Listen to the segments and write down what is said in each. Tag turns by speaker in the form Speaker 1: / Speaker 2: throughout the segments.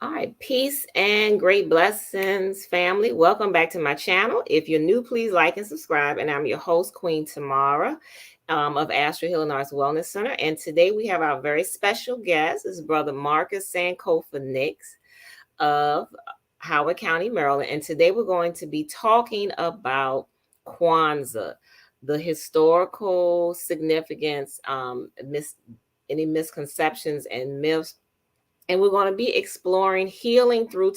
Speaker 1: All right, peace and great blessings, family. Welcome back to my channel. If you're new, please like and subscribe. And I'm your host, Queen Tamara of History Heals Wellness Center. And today we have our very special guest. This is Brother Marcus Sankofa Nicks of Howard County, Maryland. And today we're going to be talking about Kwanzaa, the historical significance, any misconceptions and myths, and we're going to be exploring healing through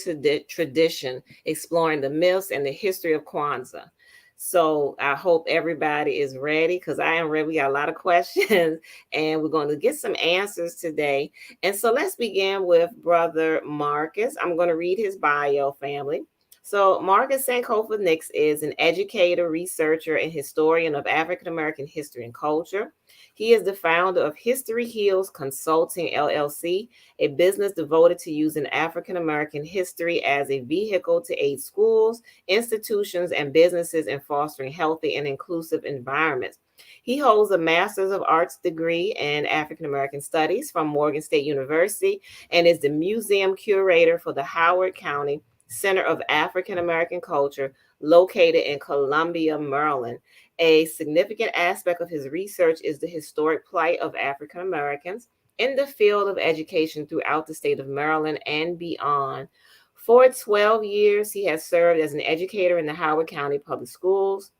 Speaker 1: tradition, exploring the myths and the history of Kwanzaa. So I hope everybody is ready because I am ready. We got a lot of questions and we're going to get some answers today. And so let's begin with Brother Marcus. I'm going to read his bio, family. So Marcus Sankofa Nicks is an educator, researcher, and historian of African American history and culture. He is the founder of History Heals Consulting L.L.C, a business devoted to using African American history as a vehicle to aid schools, institutions, and businesses in fostering healthy and inclusive environments. He holds a Master's of Arts degree in African American Studies from Morgan State University and is the museum curator for the Howard County Center of African American Culture, located in Columbia, Maryland. A significant aspect of his research is the historic plight of African Americans in the field of education throughout the state of Maryland and beyond. For 12 years, he has served as an educator in the Howard County Public Schools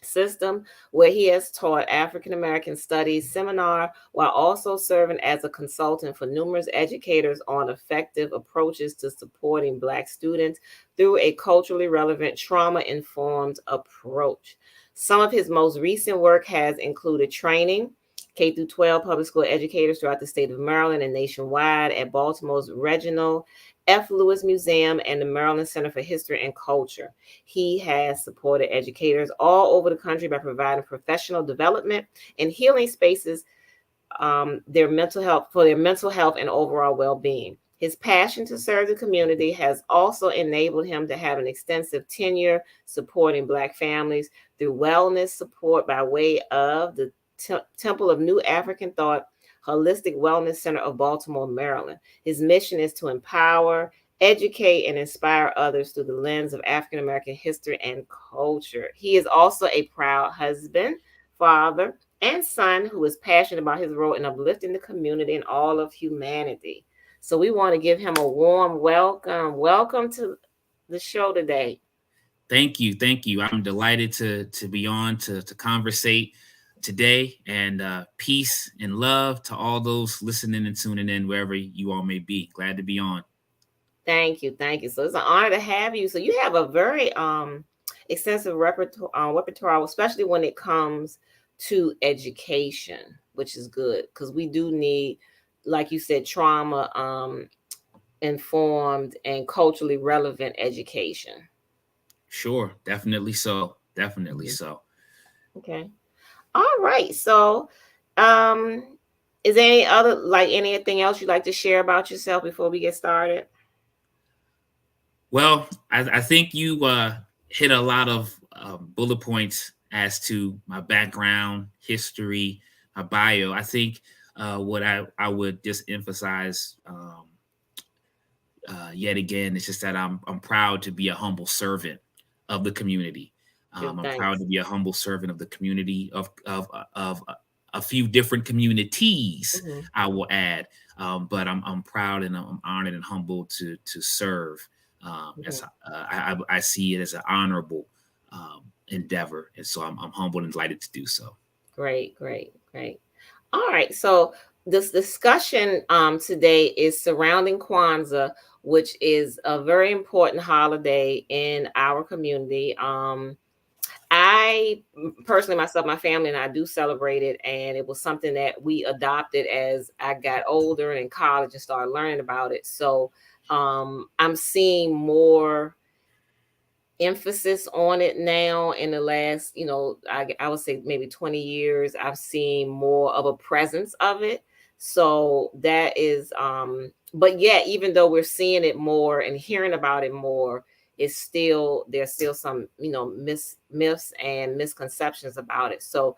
Speaker 1: system, where he has taught African American studies seminar while also serving as a consultant for numerous educators on effective approaches to supporting Black students through a culturally relevant, trauma-informed approach. Some of his most recent work has included training K through 12 public school educators throughout the state of Maryland and nationwide at Baltimore's Reginald F. Lewis Museum and the Maryland Center for History and Culture. He has supported educators all over the country by providing professional development and healing spaces, their mental health and overall well-being. His passion to serve the community has also enabled him to have an extensive tenure supporting Black families through wellness support by way of the Temple of New African Thought Holistic Wellness Center of Baltimore, Maryland. His mission is to empower, educate, and inspire others through the lens of African American history and culture. He is also a proud husband, father, and son who is passionate about his role in uplifting the community and all of humanity. So we want to give him a warm welcome. Welcome to the show today.
Speaker 2: Thank you. Thank you. I'm delighted to be on to conversate today, and peace and love to all those listening and tuning in wherever you all may be. Glad to be on.
Speaker 1: Thank you. Thank you. So it's an honor to have you. So you have a very extensive repertoire, especially when it comes to education, which is good because we do need, like you said, trauma informed and culturally relevant education.
Speaker 2: Sure. Definitely so. Definitely
Speaker 1: Mhm.
Speaker 2: so.
Speaker 1: Okay. All right. So um is there anything else you'd like to share about yourself before we get started?
Speaker 2: Well, I think you hit a lot of bullet points as to my background, history, my bio. I think what I would just emphasize yet again is just that I'm proud to be a humble servant of the community.
Speaker 1: Good,
Speaker 2: I'm proud
Speaker 1: thanks.
Speaker 2: to be a humble servant of the community of a few different communities.
Speaker 1: Mhm.
Speaker 2: I will add, but I'm proud and I'm honored and humbled to serve. As
Speaker 1: Mhm.
Speaker 2: I see it as an honorable endeavor, and so I'm humbled and delighted to do so.
Speaker 1: Great, great, great. All right. So this discussion today is surrounding Kwanzaa, which is a very important holiday in our community. I personally, myself, my family, and I do celebrate it, and it was something that we adopted as I got older and in college and started learning about it. So I'm seeing more emphasis on it now in the last, I would say maybe 20 years. I've seen more of a presence of it. So that is, but yeah, even though we're seeing it more and hearing about it more, there's still some, myths and misconceptions about it. So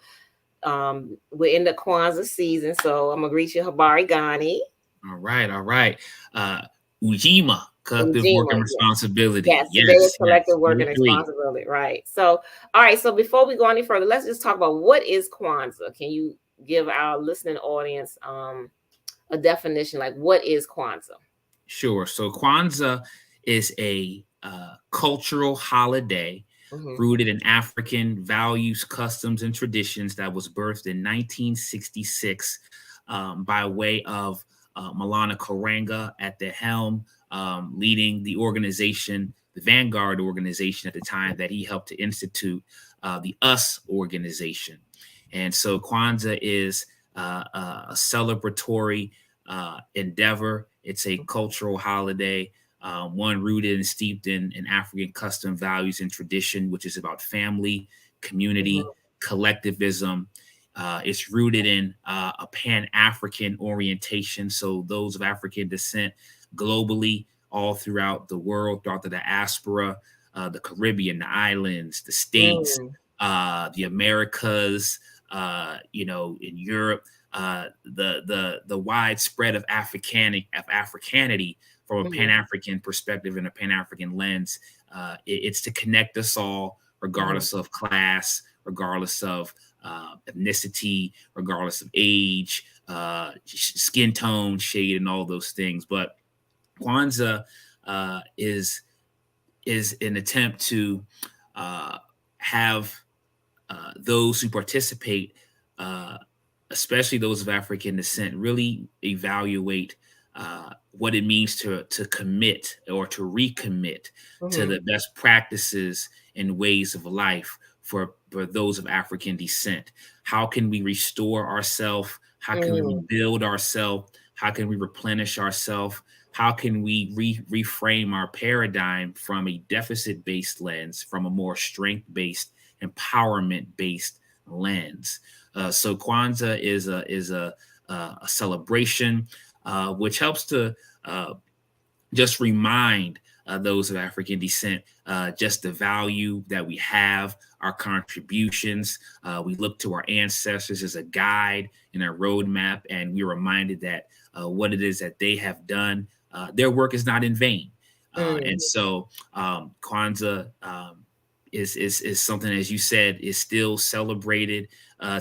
Speaker 1: we're in the Kwanzaa season. So I'm gonna greet you, Habari Ghani.
Speaker 2: All right, all right. Uh, Ujima, collective work and
Speaker 1: Ujima,
Speaker 2: responsibility.
Speaker 1: yes, the day of
Speaker 2: Yes, yes.
Speaker 1: collective work
Speaker 2: Number
Speaker 1: and
Speaker 2: three.
Speaker 1: responsibility, right? So, all right. So before we go any further, let's just talk about what is Kwanzaa. Can you give our listening audience a definition? Like, what is Kwanzaa?
Speaker 2: Sure. So Kwanzaa is a cultural holiday
Speaker 1: Mm-hmm.
Speaker 2: rooted in African values, customs, and traditions that was birthed in 1966 by way of Malana Karanga at the helm, leading the organization, the Vanguard organization at the time that he helped to institute the US organization. And so Kwanzaa is a celebratory endeavor. It's a cultural holiday, one rooted and steeped in African custom values and tradition, which is about family, community, collectivism. It's rooted in a Pan African orientation. So, those of African descent globally, all throughout the world, throughout the diaspora, the Caribbean, the islands, the states,
Speaker 1: Mm-hmm.
Speaker 2: the Americas, in Europe, the widespread of Africanity from a Pan
Speaker 1: Mm-hmm.
Speaker 2: African perspective and a Pan African lens. It's to connect us all,
Speaker 1: Mm-hmm.
Speaker 2: regardless of class, regardless of ethnicity, regardless of age, skin tone, shade, and all those things. But Kwanzaa is an attempt to have those who participate, uh, especially those of African descent, really evaluate what it means to commit or to recommit to
Speaker 1: Mm-hmm.
Speaker 2: the best practices and ways of life for those of African descent. How can we restore ourselves? How can we
Speaker 1: Mm-hmm.
Speaker 2: rebuild ourselves? How can we replenish ourselves? How can we reframe our paradigm from a deficit based lens, from a more strength based, empowerment based lens? So Kwanzaa is a celebration which helps to just remind those of African descent just the value that we have, our contributions. We look to our ancestors as a guide and a roadmap, and we're reminded that what it is that they have done, their work is not in vain. And so Kwanzaa is something, as you said, is still celebrated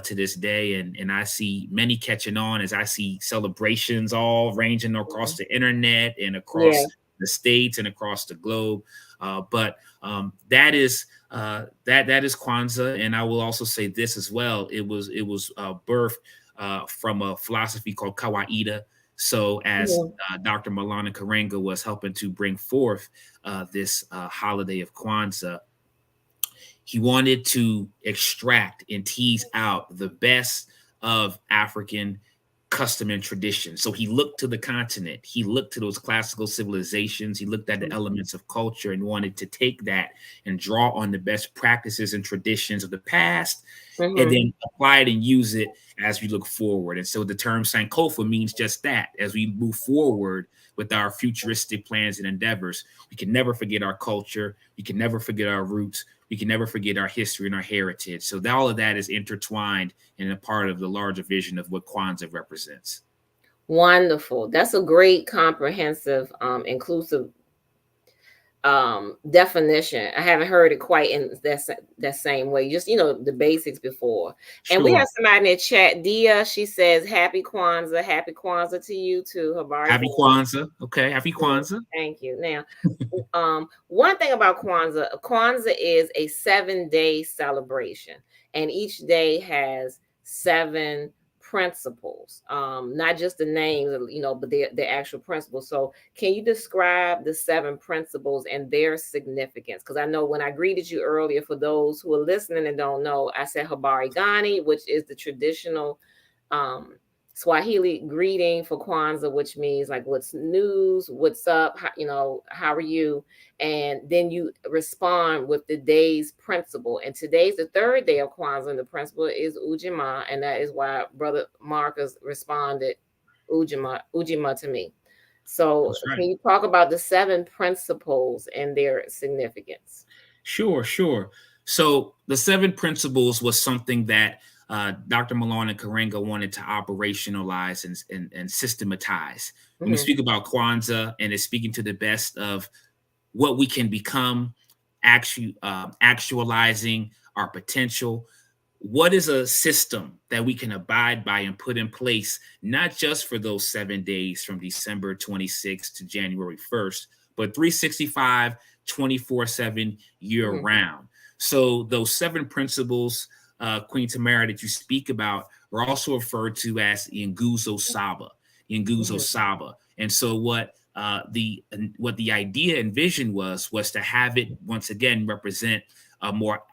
Speaker 2: to this day, and I see many catching on as I see celebrations all ranging across the internet and
Speaker 1: Yeah.
Speaker 2: across the states and across the globe. But that is that is Kwanzaa, and I will also say this as well. It was birthed from a philosophy called Kawaida. So as
Speaker 1: Yeah.
Speaker 2: Dr. Malana Karenga was helping to bring forth this holiday of Kwanzaa, he wanted to extract and tease out the best of African custom and tradition. So he looked to the continent, he looked to those classical civilizations, he looked at the elements of culture and wanted to take that and draw on the best practices and traditions of the past and
Speaker 1: Mm-hmm.
Speaker 2: then apply it and use it as we look forward. And so the term Sankofa means just that. As we move forward with our futuristic plans and endeavors, we can never forget our culture, we can never forget our roots, we can never forget our history and our heritage. So all of that is intertwined and a part of the larger vision of what Kwanzaa represents.
Speaker 1: Wonderful. That's a great, comprehensive, inclusive definition. I haven't heard it quite in that same way. Just the basics before. And we have
Speaker 2: Sure.
Speaker 1: somebody in the chat, Dia. She says, "Happy Kwanzaa, happy Kwanzaa to you too." Habari
Speaker 2: Happy
Speaker 1: says,
Speaker 2: Kwanzaa. Okay. Happy Kwanzaa.
Speaker 1: "Thank you." Now, one thing about Kwanzaa is a 7-day celebration, and each day has 7 principles, not just the names, but the actual principles. So can you describe the 7 principles and their significance? Because I know when I greeted you earlier, for those who are listening and don't know, I said Habari Gani, which is the traditional um Swahili greeting for Kwanzaa, which means like what's news, what's up, how are you? And then you respond with the day's principle. And today's the 3rd day of Kwanzaa, and the principle is Ujima, and that is why Brother Marcus responded Ujima to me. So
Speaker 2: That's right.
Speaker 1: can you talk about the 7 principles and their significance?
Speaker 2: Sure, sure. So the 7 principles was something that Dr. Malone and Karenga wanted to operationalize and systematize. When we
Speaker 1: Mm-hmm.
Speaker 2: speak about Kwanzaa, and it's speaking to the best of what we can become, actualizing our potential. What is a system that we can abide by and put in place, not just for those 7 days from December 26th to January 1st, but 365, 24/7 year
Speaker 1: Mm-hmm.
Speaker 2: round? So those seven principles, Queen Tamara, that you speak about are also referred to as Nguzo Saba. Nguzo
Speaker 1: Mm-hmm.
Speaker 2: Saba. And so what the idea and vision was to have it once again represent a more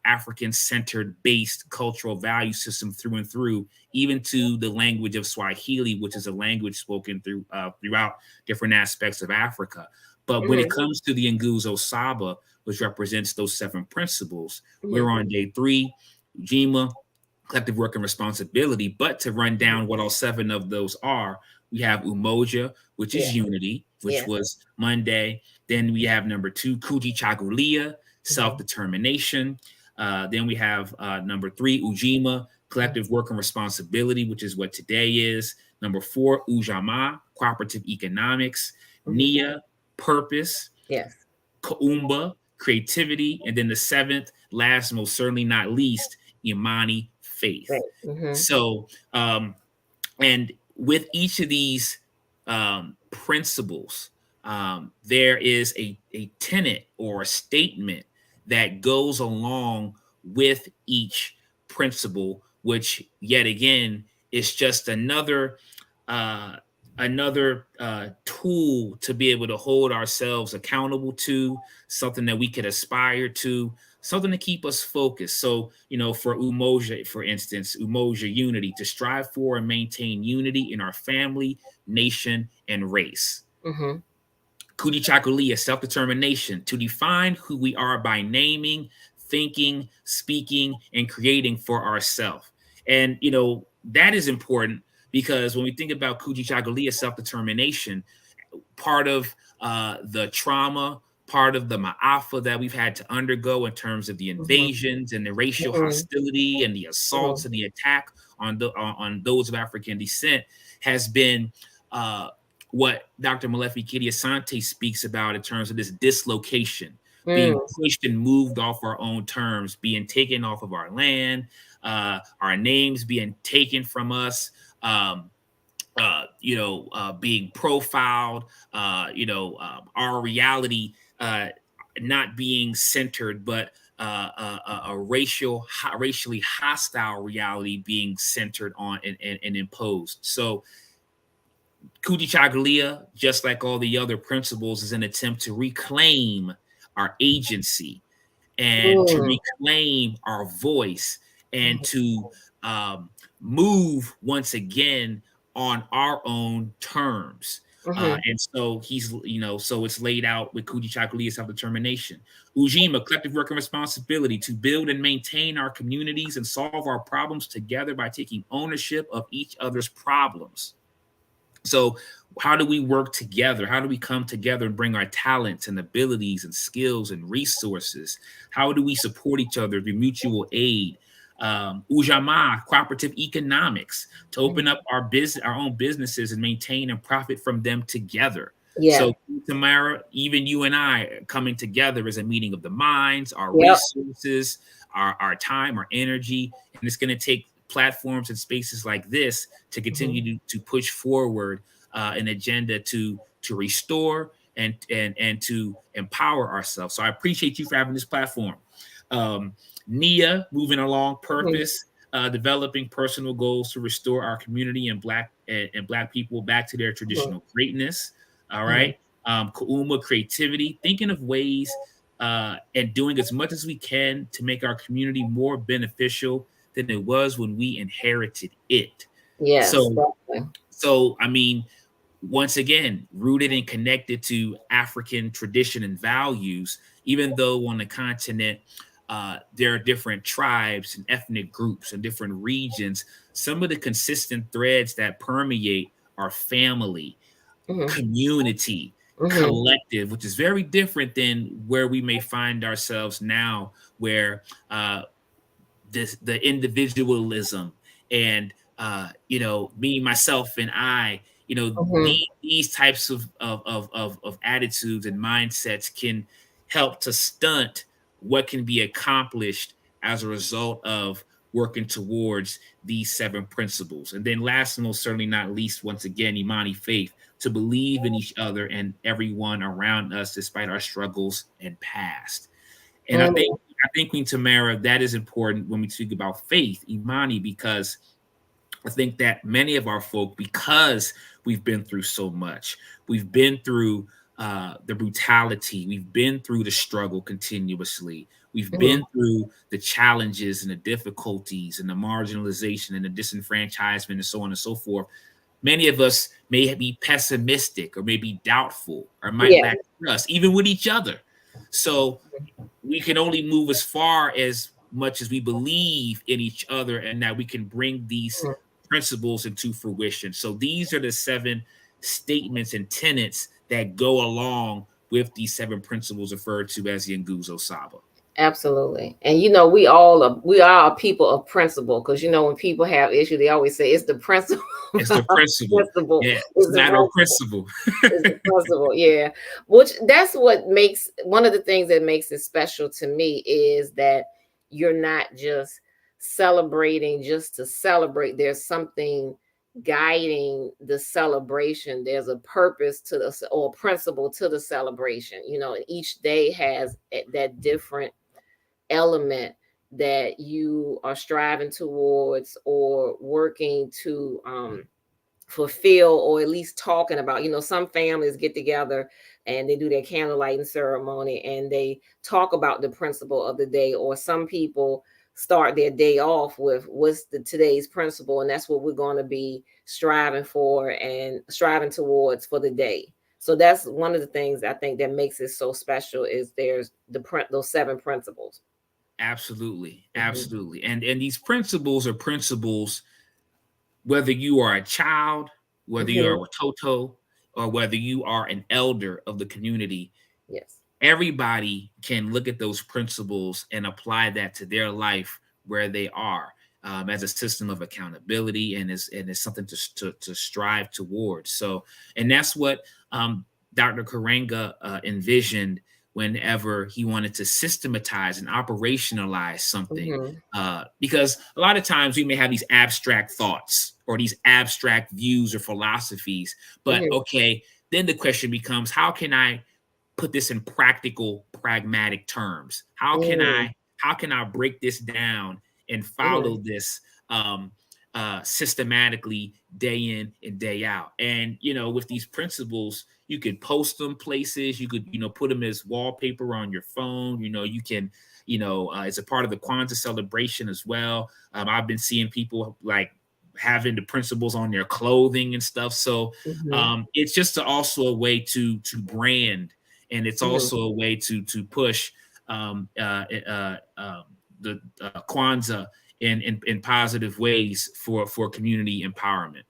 Speaker 2: African-centered based cultural value system through and through, even to the language of Swahili, which is a language spoken throughout different aspects of Africa. But when it
Speaker 1: Mm-hmm.
Speaker 2: comes to the Nguzo Saba, which represents those seven principles, we're
Speaker 1: Mm-hmm.
Speaker 2: on day 3, Ujima, collective work and responsibility. But to run down what all seven of those are, we have Umoja, which
Speaker 1: Yeah.
Speaker 2: is unity, which
Speaker 1: Yeah.
Speaker 2: was Monday. Then we have number 2, Kujichagulia,
Speaker 1: Mm-hmm.
Speaker 2: self-determination. Then we have number 3, Ujima, collective work and responsibility, which is what today is. Number 4, Ujama, cooperative economics.
Speaker 1: Mm-hmm.
Speaker 2: Nia, purpose.
Speaker 1: Yes.
Speaker 2: Kaumba, creativity. And then the seventh, last, most certainly not least, Imani,
Speaker 1: Right.
Speaker 2: faith.
Speaker 1: Mm-hmm.
Speaker 2: So, and with each of these principles, there is a tenet or a statement that goes along with each principle, which yet again is just uh, another tool to be able to hold ourselves accountable to, something that we could aspire to, something to keep us focused. So, for Umoja, for instance, Umoja unity, to strive for and maintain unity in our family, nation, and race.
Speaker 1: Mm-hmm.
Speaker 2: Kudichakulia, self-determination, to define who we are by naming, thinking, speaking, and creating for ourselves. And, that is important because when we think about Kujichagulia, self-determination, part of the trauma, part of the ma'afa that we've had to undergo in terms of the
Speaker 1: Mm-hmm.
Speaker 2: invasions and the racial
Speaker 1: Mm-hmm.
Speaker 2: hostility and the assaults and the attack on those of African descent has been what Dr. Malefi Kitty Asante speaks about in terms of this dislocation, being
Speaker 1: Mm-hmm.
Speaker 2: pushed and moved off our own terms, being taken off of our land, our names being taken from us, being profiled, our reality not being centered, but a racially hostile reality being centered on and imposed. So Kujichagulia, just like all the other principles, is an attempt to reclaim our agency and to
Speaker 1: Mm-hmm.
Speaker 2: reclaim our voice and to um, move once again on our own terms.
Speaker 1: Mm-hmm.
Speaker 2: And so so it's laid out with Kujichagulia self-determination. Ujima, collective work and responsibility to build and maintain our communities and solve our problems together by taking ownership of each other's problems. So, how do we work together? How do we come together and bring our talents and abilities and skills and resources? How do we support each other through mutual aid? Ujama, cooperative economics, to open up our own businesses and maintain and profit from them together.
Speaker 1: Yeah.
Speaker 2: So, Tamara, even you and I coming together as a meeting of the minds, our
Speaker 1: Yep.
Speaker 2: resources, our time, our energy, and it's going to take platforms and spaces like this to
Speaker 1: Mm-hmm.
Speaker 2: continue to push forward an agenda to restore and to empower ourselves. So I appreciate you for having this platform. Nia, moving along,
Speaker 1: Mm-hmm.
Speaker 2: purpose, developing personal goals to restore our community and black people back to their traditional greatness. All
Speaker 1: Mm-hmm.
Speaker 2: right. Kuuma, creativity, thinking of ways and doing as much as we can to make our community more beneficial than it was when we inherited it.
Speaker 1: Yes.
Speaker 2: So,
Speaker 1: Definitely.
Speaker 2: I mean, once again, rooted and connected to African tradition and values, even though on the continent there are different tribes and ethnic groups and different regions, some of the consistent threads that permeate are family,
Speaker 1: Mm-hmm.
Speaker 2: community,
Speaker 1: Mm-hmm.
Speaker 2: collective, which is very different than where we may find ourselves now, where the individualism and me, myself, and I.
Speaker 1: Mhm.
Speaker 2: These types of attitudes and mindsets can help to stunt what can be accomplished as a result of working towards these seven principles. And then last and most certainly not least, once again, Imani faith, to believe in each other and everyone around us despite our struggles and past. And
Speaker 1: Mhm.
Speaker 2: I think Queen Tamara, that is important when we speak about faith, Imani, because I think that many of our folk, because we've been through so much, we've been through the brutality, we've been through the struggle continuously, we've
Speaker 1: Mhm.
Speaker 2: been through the challenges and the difficulties and the marginalization and the disenfranchisement and so on and so forth. Many of us may be pessimistic or maybe doubtful or might
Speaker 1: Yeah.
Speaker 2: lack trust, even with each other. So we can only move as far as much as we believe in each other and that we can bring these
Speaker 1: Mhm.
Speaker 2: principles into fruition. So these are the seven statements and tenets that go along with these seven principles referred to as the Nguzo Saba.
Speaker 1: Absolutely. And we are a people of principle, because when people have issue, they always say it's the principle.
Speaker 2: It's the principle.
Speaker 1: Principle
Speaker 2: Yeah, it's
Speaker 1: is
Speaker 2: a
Speaker 1: the
Speaker 2: matter of
Speaker 1: principle.
Speaker 2: principle.
Speaker 1: Is the principle, yeah. Which that's what makes one of the things that makes it special to me is that you're not just celebrating just to celebrate. There's something guiding the celebration. There's a purpose to the or principle to the celebration. And each day has that different element that you are striving towards or working to fulfill, or at least talking about. Some families get together and they do their candlelighting ceremony and they talk about the principle of the day, or some people start their day off with what's the today's principle, and that's what we're going to be striving for and striving towards for the day. So that's one of the things I think that makes it so special, is there's those seven principles.
Speaker 2: Absolutely,
Speaker 1: Mhm.
Speaker 2: absolutely. And these principles are principles whether you are a child, whether you are
Speaker 1: Mhm.
Speaker 2: a Toto, or whether you are an elder of the community,
Speaker 1: Yes.
Speaker 2: everybody can look at those principles and apply that to their life where they are, as a system of accountability and as something to strive towards. So, and that's what Dr. Karenga envisioned whenever he wanted to systematize and operationalize something.
Speaker 1: Mhm.
Speaker 2: Because a lot of times we may have these abstract thoughts or these abstract views or philosophies, but
Speaker 1: Mhm.
Speaker 2: okay, then the question becomes, how can I put this in practical, pragmatic terms?
Speaker 1: Mhm.
Speaker 2: How can I break this down and
Speaker 1: Mhm.
Speaker 2: follow this systematically day in and day out? And with these principles, you could post them places. You could put them as wallpaper on your phone. You can as a part of the Kwanzaa celebration as well. I've been seeing people like having the principles on their clothing and stuff. So
Speaker 1: Mhm.
Speaker 2: it's just also a way to brand, and it's
Speaker 1: Mhm.
Speaker 2: also a way to push the Kwanzaa in positive ways for community empowerment.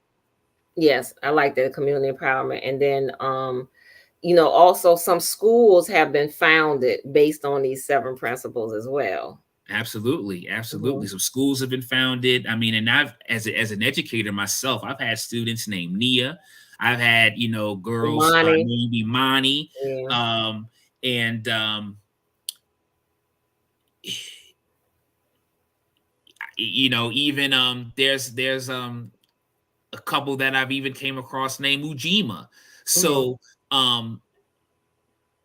Speaker 1: Yes, I like that, community empowerment. And then also some schools have been founded based on these seven principles as well.
Speaker 2: Absolutely, absolutely.
Speaker 1: Mhm.
Speaker 2: Some schools have been founded. I mean, and I've as an educator myself, I've had students named Nia. I've had girls
Speaker 1: Imani.
Speaker 2: named Imani,
Speaker 1: Yeah.
Speaker 2: um, and even there's a couple that I've even came across named Ujima.
Speaker 1: Mhm.
Speaker 2: So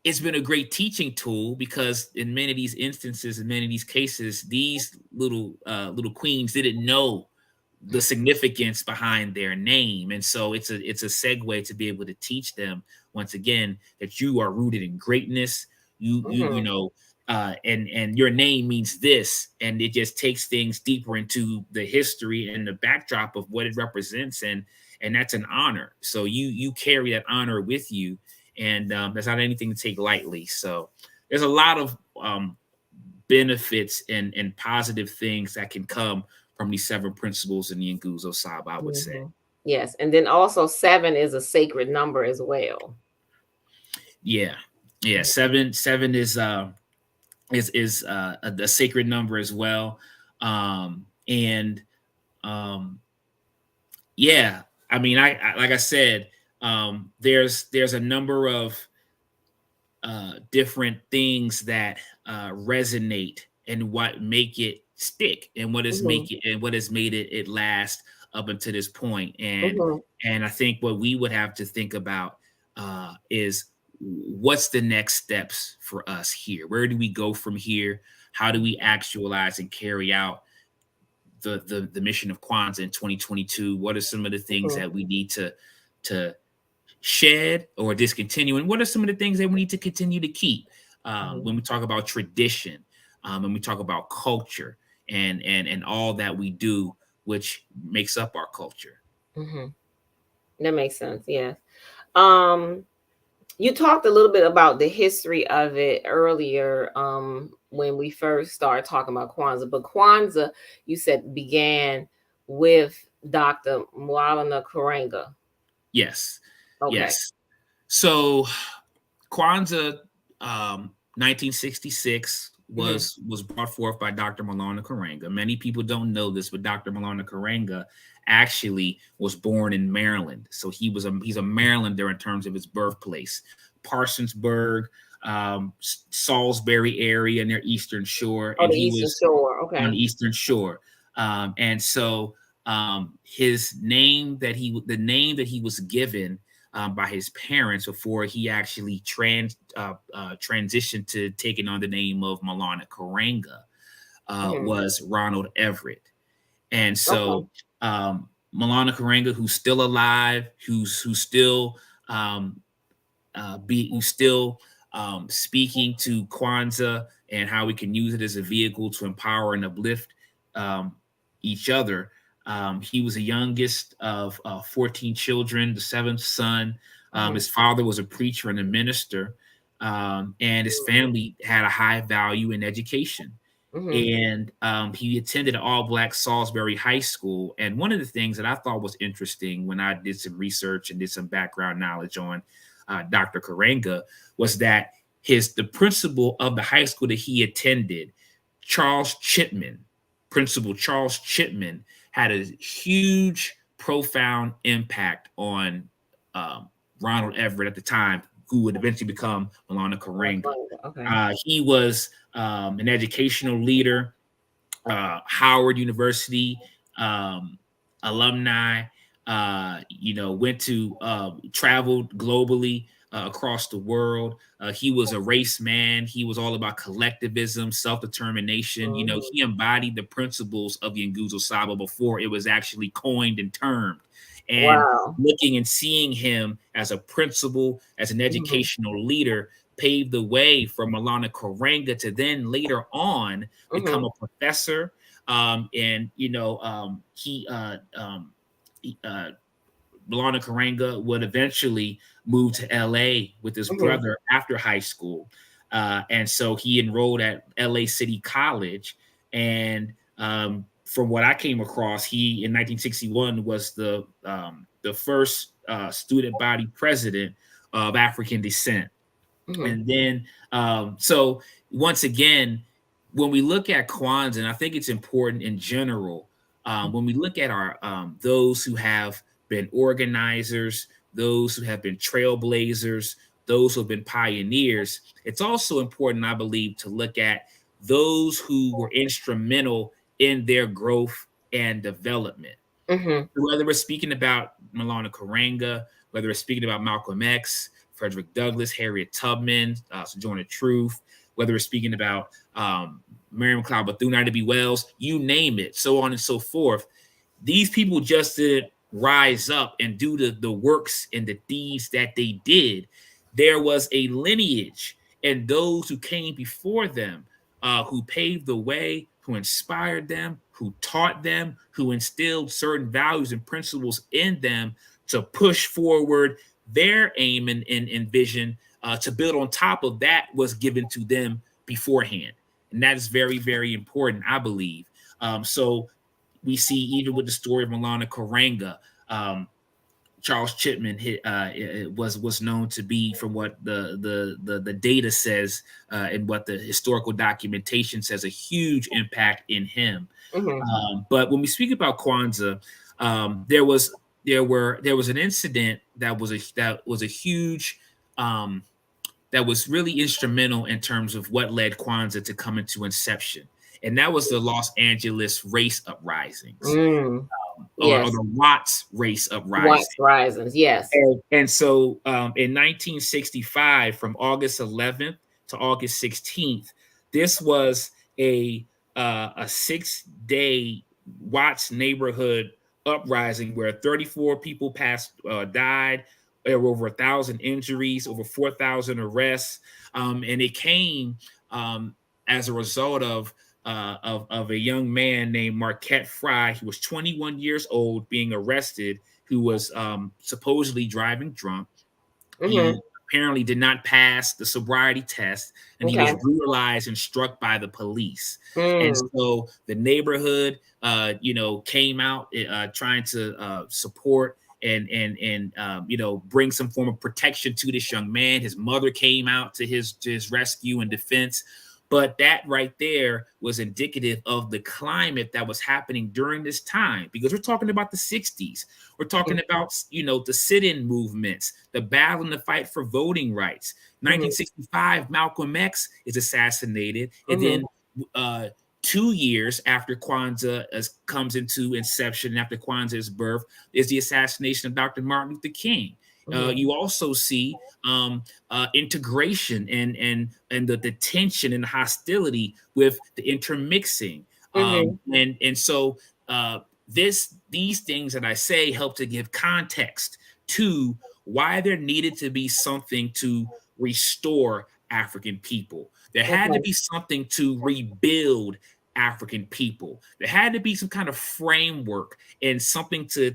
Speaker 2: it's been a great teaching tool because in many of these instances, in many of these cases, these little queens didn't know the significance behind their name, and so it's a segue to be able to teach them once again that you are rooted in greatness.
Speaker 1: Mhm.
Speaker 2: And your name means this, and it just takes things deeper into the history and the backdrop of what it represents, and that's an honor. So you carry that honor with you, and that's not anything to take lightly. So there's a lot of benefits and positive things that can come from these seven principles in the Nguzo Saba, I would say.
Speaker 1: Mhm. Yes, and then also seven is a sacred number as well.
Speaker 2: Yeah. Yeah. Seven is a sacred number as well. And yeah, I mean, I like I said, there's a number of different things that resonate and what make it stick and what is
Speaker 1: Mhm.
Speaker 2: make it and what has made it last up until this point.
Speaker 1: Mhm.
Speaker 2: And I think what we would have to think about is what's the next steps for us here? Where do we go from here? How do we actualize and carry out the mission of Kwanzaa in 2022? What are some of the things
Speaker 1: Mhm.
Speaker 2: that we need to shed or discontinue, and what are some of the things that we need to continue to keep
Speaker 1: Mhm.
Speaker 2: when we talk about tradition, when we talk about culture, and all that we do, which makes up our culture.
Speaker 1: Mhm. That makes sense. Yes. Um, you talked a little bit about the history of it earlier, when we first started talking about Kwanzaa. But Kwanzaa, you said, began with Dr. Mwalana Karenga.
Speaker 2: Yes,
Speaker 1: Okay.
Speaker 2: yes. So Kwanzaa, 1966
Speaker 1: Mhm.
Speaker 2: was brought forth by Dr. Malona Karenga. Many people don't know this, but Dr. Malona Karenga actually was born in Maryland. So he's a Marylander in terms of his birthplace. Parsonsburg, Salisbury area near Eastern Shore,
Speaker 1: Oh,
Speaker 2: and
Speaker 1: the
Speaker 2: he
Speaker 1: Eastern
Speaker 2: was
Speaker 1: Shore.
Speaker 2: on
Speaker 1: Okay.
Speaker 2: the Eastern Shore. And so his name that the name that he was given by his parents before he actually transitioned to taking on the name of Malana Karenga
Speaker 1: Mhm.
Speaker 2: was Ronald Everett. And
Speaker 1: Okay.
Speaker 2: so Malana Karenga, who's still alive, who's still who's still speaking to Kwanzaa and how we can use it as a vehicle to empower and uplift um, each other. He was the youngest of 14 children, the seventh son.
Speaker 1: Mhm.
Speaker 2: His father was a preacher and a minister, and his family had a high value in education.
Speaker 1: Mhm.
Speaker 2: And he attended an all-black Salisbury High School. And one of the things that I thought was interesting when I did some research and did some background knowledge on Dr. Karenga was that the principal of the high school that he attended, Charles Chipman, Principal Charles Chipman, had a huge, profound impact on um, Ronald Everett at the time, who would eventually become Malana Karenga.
Speaker 1: Okay.
Speaker 2: He was an educational leader, Howard University alumni. Went to traveled globally across the world. He was a race man. He was all about collectivism, self-determination.
Speaker 1: Mhm.
Speaker 2: He embodied the principles of the Nguzo Saba before it was actually coined and termed. And
Speaker 1: Wow.
Speaker 2: looking and seeing him as a principal, as an
Speaker 1: Mhm.
Speaker 2: educational leader, paved the way for Malana Karenga to then later on become
Speaker 1: Mhm.
Speaker 2: a professor. And Malana Karenga would eventually move to L.A. with his
Speaker 1: Mhm.
Speaker 2: brother after high school. And so he enrolled at L.A. City College. And from what I came across, he in 1961 was the first student body president of African descent.
Speaker 1: Mhm.
Speaker 2: And then, so once again, when we look at Kwanzaa, and I think it's important in general, when we look at our those who have been organizers, those who have been trailblazers, those who have been pioneers, it's also important, I believe, to look at those who were instrumental in their growth and development.
Speaker 1: Mhm.
Speaker 2: Whether we're speaking about Malana Karenga, whether we're speaking about Malcolm X, Frederick Douglass, Harriet Tubman, Sojourner Truth, whether we're speaking about Miriam Cloud Bethune, Ida B. Wells, you name it, so on and so forth. These people just didn't rise up and do the works and the deeds that they did. There was a lineage and those who came before them, who paved the way, who inspired them, who taught them, who instilled certain values and principles in them to push forward their aim and vision, to build on top of that was given to them beforehand. And that is very, very important, I believe. So we see even with the story of Malana Karenga, um, Charles Chipman was known to be, from what the data says and what the historical documentation says, a huge impact in him.
Speaker 1: Mm-hmm.
Speaker 2: But when we speak about Kwanzaa, there was an incident that was a huge that was really instrumental in terms of what led Kwanzaa to come into inception, and that was the Los Angeles race uprisings,
Speaker 1: Mm.
Speaker 2: or
Speaker 1: Yes.
Speaker 2: the Watts race uprising.
Speaker 1: Watts Risings. Yes.
Speaker 2: And so in 1965, from August 11th to August 16th, this was a 6-day Watts neighborhood uprising where 34 people died. There were over 1,000 injuries, over 4,000 arrests, and it came as a result of a young man named Marquette Fry. He was 21 years old, being arrested, who was supposedly driving drunk.
Speaker 1: Mm-hmm.
Speaker 2: He apparently did not pass the sobriety test, and he was
Speaker 1: Okay.
Speaker 2: brutalized and struck by the police. And
Speaker 1: Mm.
Speaker 2: so the neighborhood, came out trying to support and bring some form of protection to this young man. His mother came out to his rescue and defense. But that right there was indicative of the climate that was happening during this time, because we're talking about the 60s. We're talking about, the sit-in movements, the battle and the fight for voting rights.
Speaker 1: Mm-hmm.
Speaker 2: 1965, Malcolm X is assassinated. And
Speaker 1: Mm-hmm.
Speaker 2: then 2 years after Kwanzaa comes into inception, after Kwanzaa's birth, is the assassination of Dr. Martin Luther King.
Speaker 1: Mm-hmm.
Speaker 2: You also see integration and the tension and the hostility with the intermixing.
Speaker 1: Mm-hmm.
Speaker 2: And so these things that I say help to give context to why there needed to be something to restore African people. There had to
Speaker 1: Okay.
Speaker 2: be something to rebuild African people. There had to be some kind of framework and something to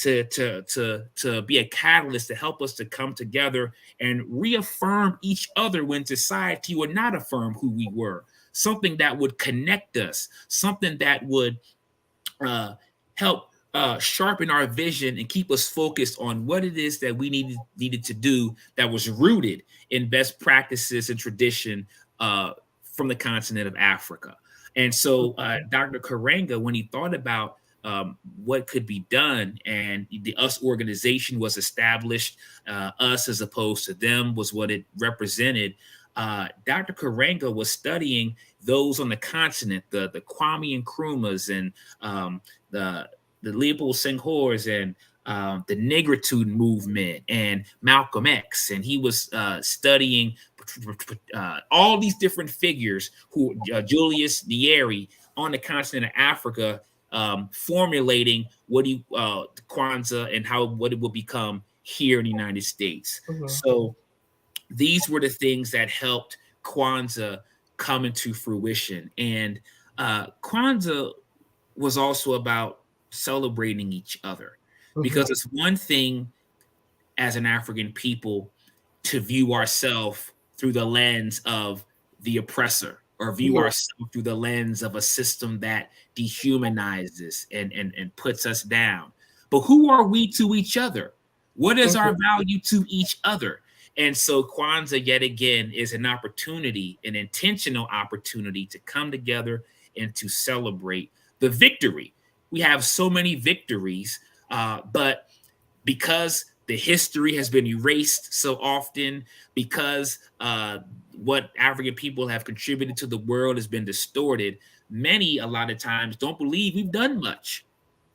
Speaker 2: be a catalyst to help us to come together and reaffirm each other when society would not affirm who we were. Something that would connect us, something that would help sharpen our vision and keep us focused on what it is that we needed to do, that was rooted in best practices and tradition from the continent of Africa. And so Dr. Karenga, when he thought about what could be done, and the US organization was established, us as opposed to them was what it represented. Dr. Karenga was studying those on the continent, the Kwame Nkrumahs and the Leopold Senghors and the Negritude movement and Malcolm X, and he was studying all these different figures who Julius Nyerere on the continent of Africa, formulating what he Kwanzaa and what it will become here in the United States.
Speaker 1: Mm-hmm.
Speaker 2: So these were the things that helped Kwanzaa come into fruition. And Kwanzaa was also about celebrating each other,
Speaker 1: Mm-hmm.
Speaker 2: because it's one thing as an African people to view ourselves through the lens of the oppressor, or view
Speaker 1: Mm-hmm.
Speaker 2: ourselves through the lens of a system that dehumanizes and puts us down. But who are we to each other? What is our value to each other? And so Kwanzaa, yet again, is an opportunity, an intentional opportunity to come together and to celebrate the victory. We have so many victories, but because the history has been erased so often, because what African people have contributed to the world has been distorted, many a lot of times don't believe we've done much,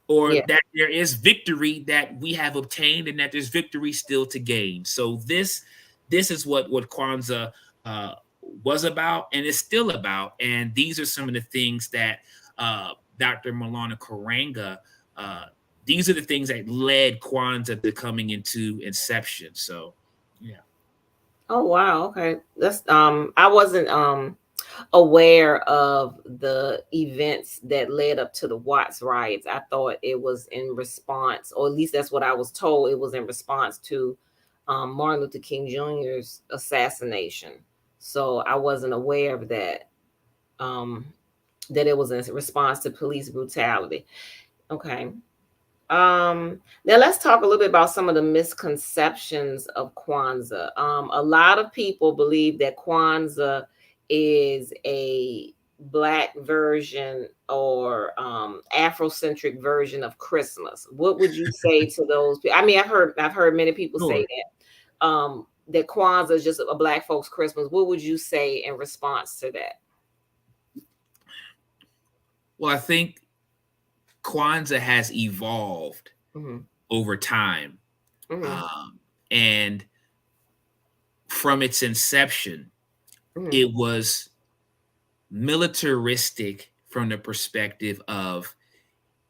Speaker 2: or
Speaker 1: Yeah.
Speaker 2: that there is victory that we have obtained and that there's victory still to gain. So this is what Kwanzaa was about and is still about. And these are some of the things that Dr. Malana Karanga, uh, these are the things that led Kwanzaa to coming into inception. So, yeah.
Speaker 1: Oh wow. Okay. That's I wasn't aware of the events that led up to the Watts riots. I thought it was in response, or at least that's what I was told. It was in response to Martin Luther King Jr.'s assassination. So I wasn't aware of that. Um, that it was in response to police brutality. Okay. Now let's talk a little bit about some of the misconceptions of Kwanzaa. A lot of people believe that Kwanzaa is a black version or Afrocentric version of Christmas. What would you say to those people? I mean, I've heard many people say
Speaker 2: Sure.
Speaker 1: that Kwanzaa is just a black folks' Christmas. What would you say in response to that?
Speaker 2: Well, I think Kwanzaa has evolved
Speaker 1: Mm-hmm.
Speaker 2: over time.
Speaker 1: Mm-hmm.
Speaker 2: And from its inception,
Speaker 1: Mm-hmm.
Speaker 2: it was militaristic from the perspective of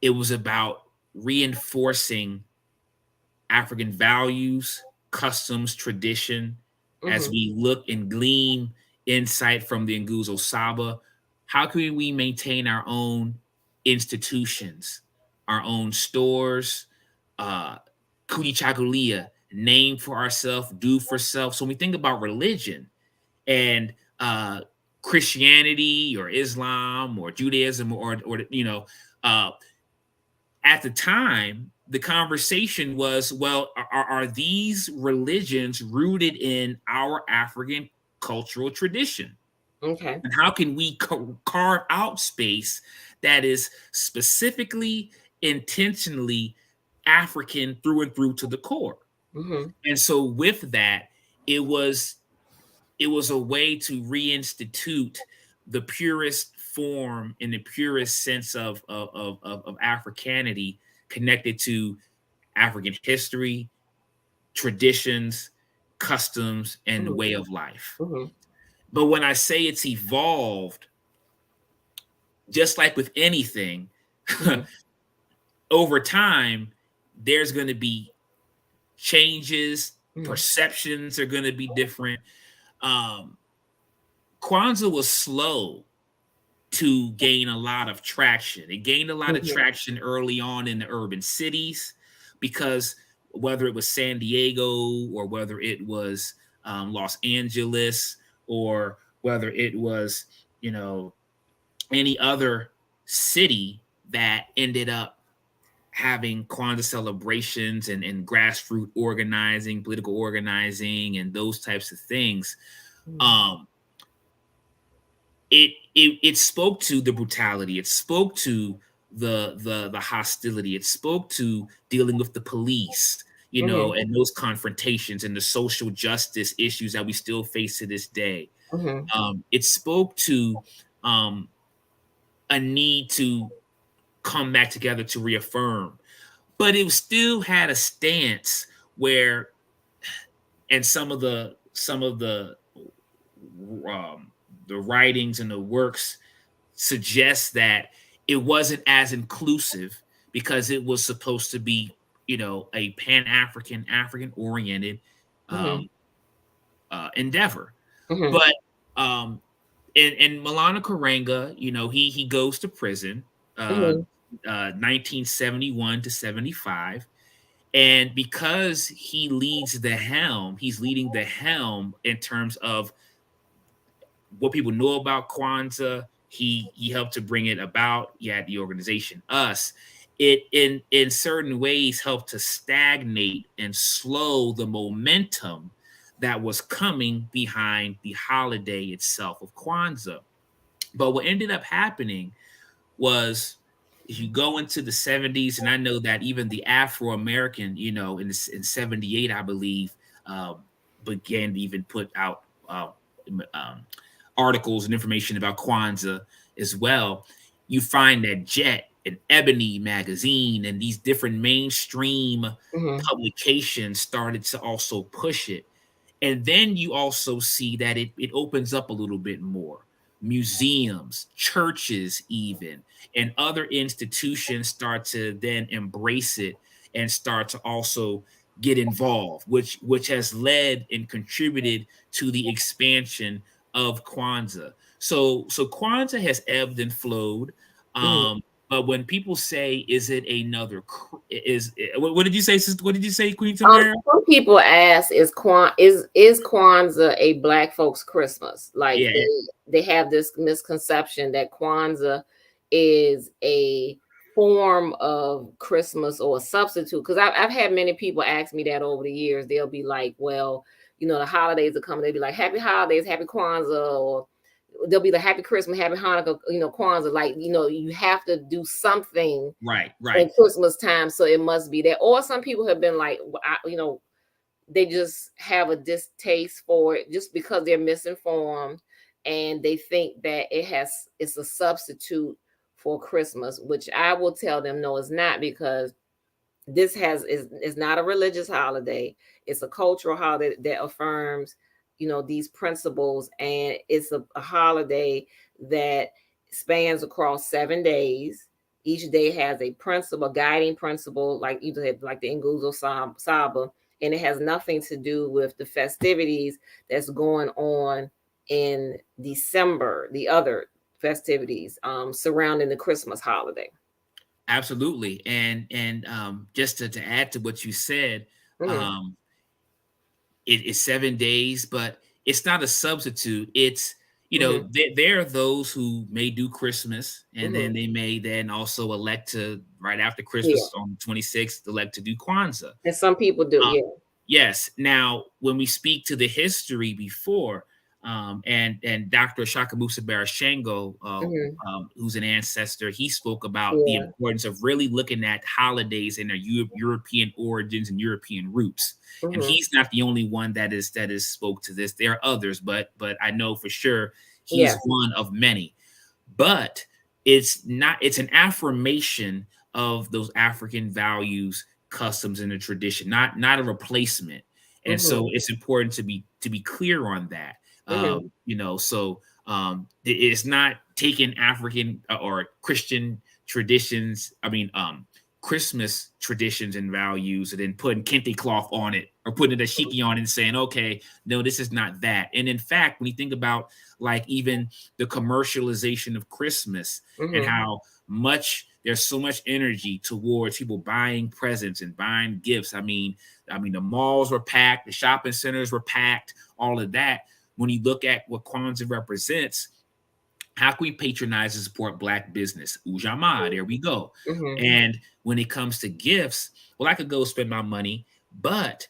Speaker 2: it was about reinforcing African values, customs, tradition, as
Speaker 1: Mm-hmm.
Speaker 2: we look and glean insight from the Nguzo Saba. How can we maintain our own institutions, our own stores, uh, Kunichagulia, name for ourselves, do for self? So when we think about religion and Christianity or Islam or Judaism or uh, at the time, the conversation was, well, are these religions rooted in our African cultural tradition?
Speaker 1: Okay.
Speaker 2: And how can we carve out space that is specifically, intentionally African through and through to the core?
Speaker 1: Mm-hmm.
Speaker 2: And so with that, it was it was a way to reinstitute the purest form and the purest sense of Africanity connected to African history, traditions, customs, and the
Speaker 1: Mm-hmm.
Speaker 2: way of life.
Speaker 1: Mm-hmm.
Speaker 2: But when I say it's evolved, just like with anything,
Speaker 1: Mm-hmm.
Speaker 2: over time, there's going to be changes,
Speaker 1: Mm-hmm.
Speaker 2: perceptions are going to be different. Um, Kwanzaa was slow to gain a lot of traction. It gained a lot of
Speaker 1: Mm-hmm.
Speaker 2: traction early on in the urban cities because whether it was San Diego or whether it was Los Angeles or whether it was, you know, any other city that ended up having Kwanzaa celebrations and grassroots organizing, political organizing, and those types of things. Um, it spoke to the brutality. It spoke to the hostility. It spoke to dealing with the police,
Speaker 1: Mm-hmm.
Speaker 2: and those confrontations and the social justice issues that we still face to this day.
Speaker 1: Mm-hmm.
Speaker 2: It spoke to um, a need to come back together to reaffirm, but it still had a stance where, and um, the writings and the works suggests that it wasn't as inclusive because it was supposed to be, a pan-African, African-oriented
Speaker 1: Mm-hmm.
Speaker 2: um, endeavor.
Speaker 1: Mm-hmm.
Speaker 2: But um, and Milana Karenga, he goes to prison, uh,
Speaker 1: Mm-hmm.
Speaker 2: 1971 to 75. And because he's leading the helm in terms of what people know about Kwanzaa. He helped to bring it about. He had the organization Us. It in certain ways helped to stagnate and slow the momentum that was coming behind the holiday itself of Kwanzaa. But what ended up happening was, if you go into the 70s, and I know that even the Afro American, in 78, I believe, uh, began to even put out um, articles and information about Kwanzaa as well. You find that Jet and Ebony magazine and these different mainstream
Speaker 1: Mm-hmm.
Speaker 2: publications started to also push it. And then you also see that it opens up a little bit more. Museums, churches, even, and other institutions start to then embrace it and start to also get involved, which has led and contributed to the expansion of Kwanzaa. So Kwanzaa has ebbed and flowed.
Speaker 1: Mm-hmm.
Speaker 2: But when people say, "Is it another?" What did you say? What did you say, Queen Tamara?
Speaker 1: Some people ask, is Kwanzaa a black folks Christmas? Like
Speaker 2: Yeah,
Speaker 1: they have this misconception that Kwanzaa is a form of Christmas or a substitute. Because I've had many people ask me that over the years. They'll be like, well, the holidays are coming. They'll be like, happy holidays, happy Kwanzaa, or they'll be like, happy Christmas, happy Hanukkah, Kwanzaa. Like, you have to do something
Speaker 2: Right,
Speaker 1: in
Speaker 2: right.
Speaker 1: Christmas time. So it must be that. Or some people have been like, they just have a distaste for it just because they're misinformed, and they think that it's a substitute for Christmas, which I will tell them no, it's not, because this is not a religious holiday. It's a cultural holiday that affirms these principles, and it's a holiday that spans across 7 days. Each day has a principle, a guiding principle, like either like the Nguzo Saba, and it has nothing to do with the festivities that's going on in December, the other festivities surrounding the Christmas holiday.
Speaker 2: Absolutely. And just to add to what you said,
Speaker 1: Mm-hmm.
Speaker 2: um, it is 7 days, but it's not a substitute. It's,
Speaker 1: Mm-hmm.
Speaker 2: there are those who may do Christmas, and
Speaker 1: Mm-hmm.
Speaker 2: then they may then also elect to, right after
Speaker 1: Yeah.
Speaker 2: Christmas on the 26th, elect to do Kwanzaa.
Speaker 1: And some people do,
Speaker 2: Um,
Speaker 1: yeah.
Speaker 2: yes. Now, when we speak to the history before, and Dr. Shakabusa Barashango,
Speaker 1: Mm-hmm.
Speaker 2: who's an ancestor, he spoke about the
Speaker 1: Yeah.
Speaker 2: importance of really looking at holidays and their European origins and European roots. And
Speaker 1: Mm-hmm.
Speaker 2: he's not the only one that is spoke to this. There are others, but I know for sure he's
Speaker 1: Yeah.
Speaker 2: one of many. But it's not. It's an affirmation of those African values, customs, and the tradition, not a replacement. And
Speaker 1: Mm-hmm.
Speaker 2: so it's important to be clear on that.
Speaker 1: Mm-hmm.
Speaker 2: So it's not taking African or Christian traditions. I mean, Christmas traditions and values, and then putting kente cloth on it or putting a dashiki on it and saying, okay, no, this is not that. And in fact, when you think about like even the commercialization of Christmas and
Speaker 1: Mm-hmm.
Speaker 2: how much there's so much energy towards people buying presents and buying gifts. I mean, the malls were packed, the shopping centers were packed, all of that. When you look at what Kwanzaa represents, how can we patronize and support Black business? Ujamaa, there we go.
Speaker 1: Mm-hmm.
Speaker 2: And when it comes to gifts, well, I could go spend my money, but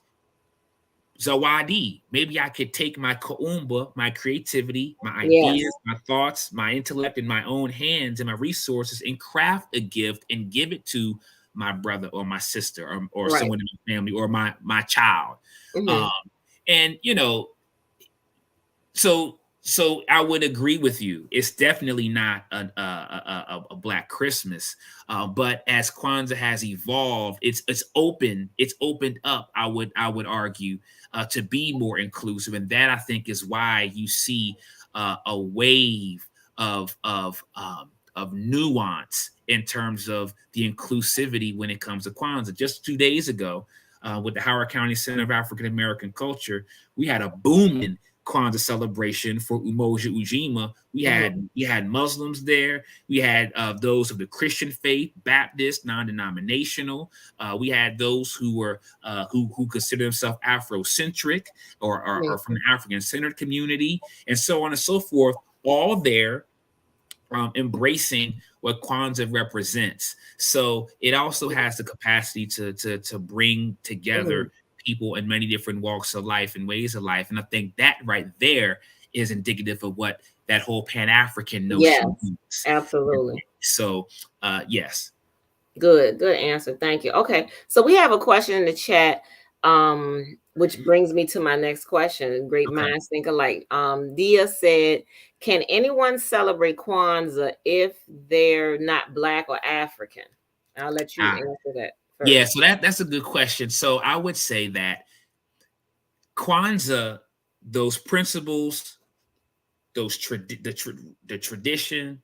Speaker 2: Zawadi, maybe I could take my kaumba, my creativity, my
Speaker 1: Yes.
Speaker 2: ideas, my thoughts, my intellect in my own hands and my resources and craft a gift and give it to my brother or my sister or
Speaker 1: Right.
Speaker 2: someone in my family or my child. Um,
Speaker 1: Mm-hmm.
Speaker 2: and so I would agree with you. It's definitely not a Black Christmas, but as Kwanzaa has evolved, it's open. It's opened up. I would argue to be more inclusive, and that I think is why you see a wave of nuance in terms of the inclusivity when it comes to Kwanzaa. Just 2 days ago, with the Howard County Center of African American Culture, we had a booming Kwanzaa celebration for Umoja Ujima.
Speaker 1: Mm-hmm.
Speaker 2: We had Muslims there. We had those of the Christian faith, Baptist, non-denominational. We had those who were who consider themselves Afrocentric or from the African-centered community, and so on and so forth. All there, embracing what Kwanzaa represents. So it also has the capacity to bring
Speaker 1: Mm-hmm.
Speaker 2: together people in many different walks of life and ways of life. And I think that right there is indicative of what that whole Pan-African
Speaker 1: Yes.
Speaker 2: notion means.
Speaker 1: Absolutely.
Speaker 2: So yes.
Speaker 1: Good answer. Thank you. Okay, so we have a question in the chat, which brings me to my next question. Great
Speaker 2: Okay.
Speaker 1: minds think alike. Dia said, "Can anyone celebrate Kwanzaa if they're not Black or African?" I'll let you
Speaker 2: Ah,
Speaker 1: answer that
Speaker 2: yeah.
Speaker 1: first.
Speaker 2: So that's a good question. So I would say that Kwanzaa, those principles, the tradition,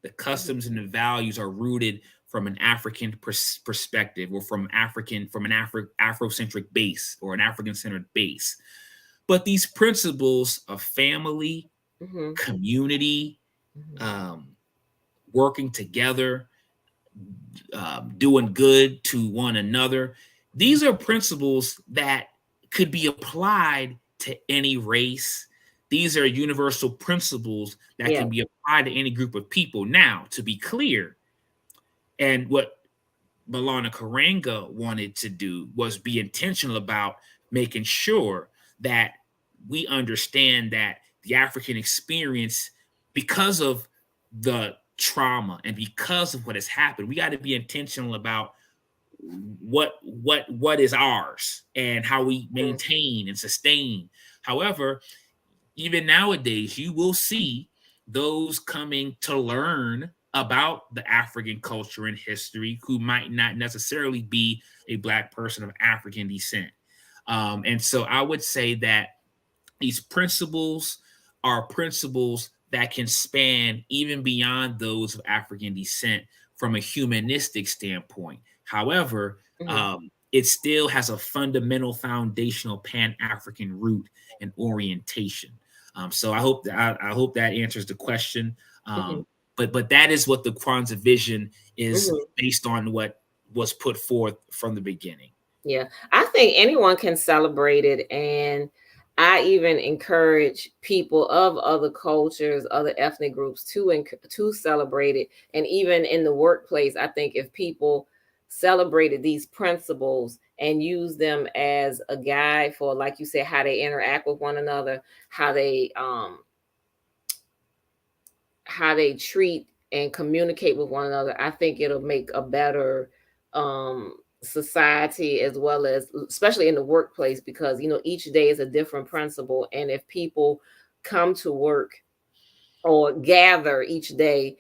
Speaker 2: the
Speaker 1: Mhm.
Speaker 2: customs, and the values are rooted from an African perspective, or from an Afrocentric base, or an African centered base. But these principles of family,
Speaker 1: Mhm.
Speaker 2: community,
Speaker 1: Mhm.
Speaker 2: um, working together, doing good to one another, these are principles that could be applied to any race. These are universal principles that
Speaker 1: Yeah.
Speaker 2: can be applied to any group of people. Now, to be clear, and what Malana Karanga wanted to do was be intentional about making sure that we understand that the African experience, because of the trauma and because of what has happened, we got to be intentional about what is ours and how we maintain and sustain. However, even nowadays, you will see those coming to learn about the African culture and history who might not necessarily be a Black person of African descent. And so I would say that these principles are principles that can span even beyond those of African descent from a humanistic standpoint. However, it still has a fundamental foundational Pan-African root and orientation. So I hope that answers the question. But that is what the Kwanzaa vision is based on what was put forth from the beginning.
Speaker 1: Yeah, I think anyone can celebrate it, and I even encourage people of other cultures, other ethnic groups to celebrate it. And even in the workplace, I think if people celebrated these principles and use them as a guide for, like you said, how they interact with one another, how they treat and communicate with one another, I think it'll make a better society, as well as especially in the workplace, because each day is a different principle, and if people come to work or gather each day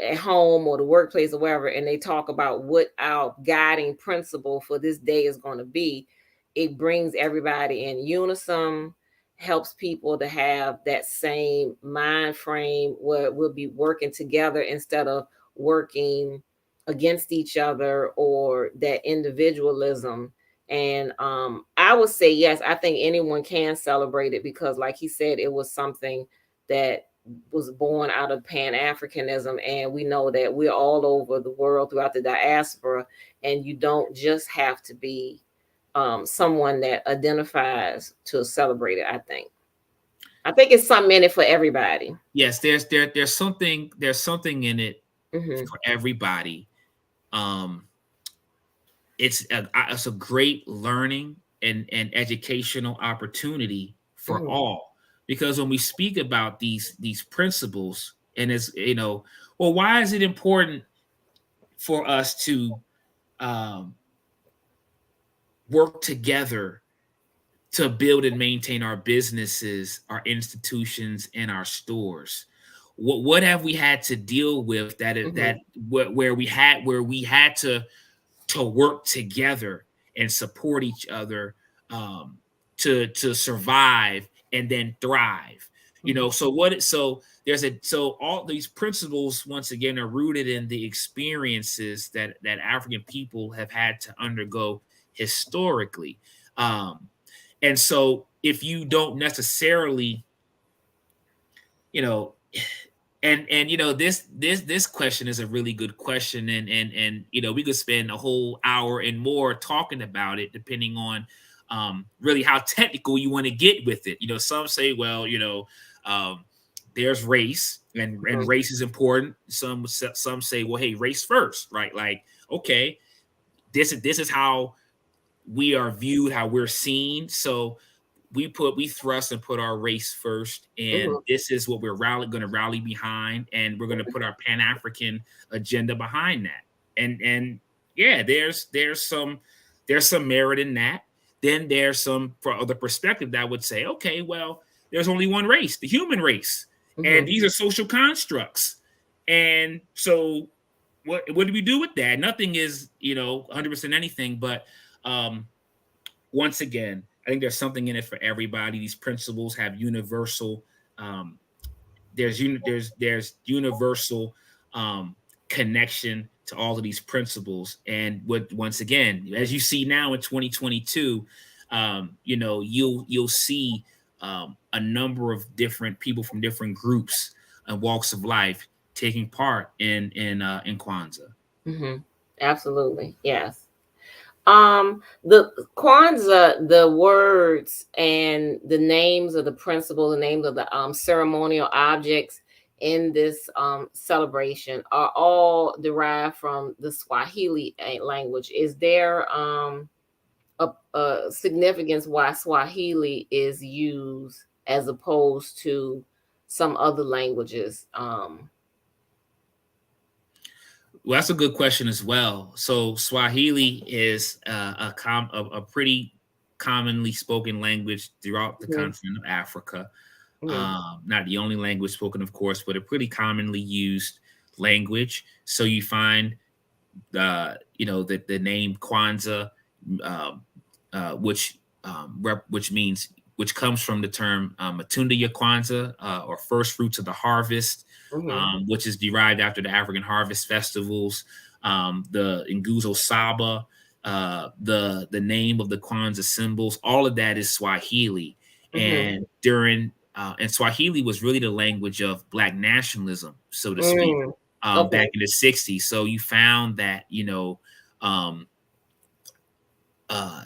Speaker 1: at home or the workplace or wherever, and they talk about what our guiding principle for this day is going to be, it brings everybody in unison, helps people to have that same mind frame where we'll be working together instead of working against each other or that individualism. And I would say yes, I think anyone can celebrate it, because like he said, it was something that was born out of Pan-Africanism, and we know that we're all over the world throughout the diaspora, and you don't just have to be someone that identifies to celebrate it. I think it's something in it for everybody.
Speaker 2: Yes, there's something in it for everybody. Um, it's a great learning and educational opportunity for all, because when we speak about these principles, and it's well, why is it important for us to um, work together to build and maintain our businesses, our institutions, and our stores? What have we had to deal with where we had to work together and support each other, to survive and then thrive? So all these principles once again are rooted in the experiences that African people have had to undergo historically. And so if you don't necessarily, you know, and this question is a really good question, and we could spend a whole hour and more talking about it, depending on really how technical you want to get with it. Some say, well, there's race, and race is important. Some say, well, hey, race first, right? Like, okay, this is how we are viewed, how we're seen. So we thrust and put our race first, and this is what we're going to rally behind, and we're going to put our Pan-African agenda behind that. And yeah, there's some merit in that. Then there's some for other perspective that would say, okay, well, there's only one race, the human race, and these are social constructs. And so what do we do with that? Nothing is 100% anything, but once again, I think there's something in it for everybody. These principles have universal. There's universal connection to all of these principles, and once again, as you see now in 2022, you'll see a number of different people from different groups and walks of life taking part in Kwanzaa.
Speaker 1: Absolutely, yes. The Kwanzaa, the words and the names of the principles, the names of the ceremonial objects, in this celebration are all derived from the Swahili language. Is there a significance why Swahili is used as opposed to some other languages?
Speaker 2: Well, that's a good question as well. So Swahili is a pretty commonly spoken language throughout the
Speaker 1: Mhm,
Speaker 2: continent of Africa.
Speaker 1: mhm,
Speaker 2: Not the only language spoken, of course, but a pretty commonly used language. So you find the name Kwanzaa, um, which means, which comes from the term Matunda ya Kwanzaa, or first fruits of the harvest,
Speaker 1: mhm,
Speaker 2: which is derived after the African harvest festivals. The Nguzo Saba, the name of the Kwanzaa symbols, all of that is Swahili.
Speaker 1: mhm,
Speaker 2: And Swahili was really the language of Black nationalism, so to speak,
Speaker 1: mm. Okay.
Speaker 2: back in the 60s. So you found that, um, uh,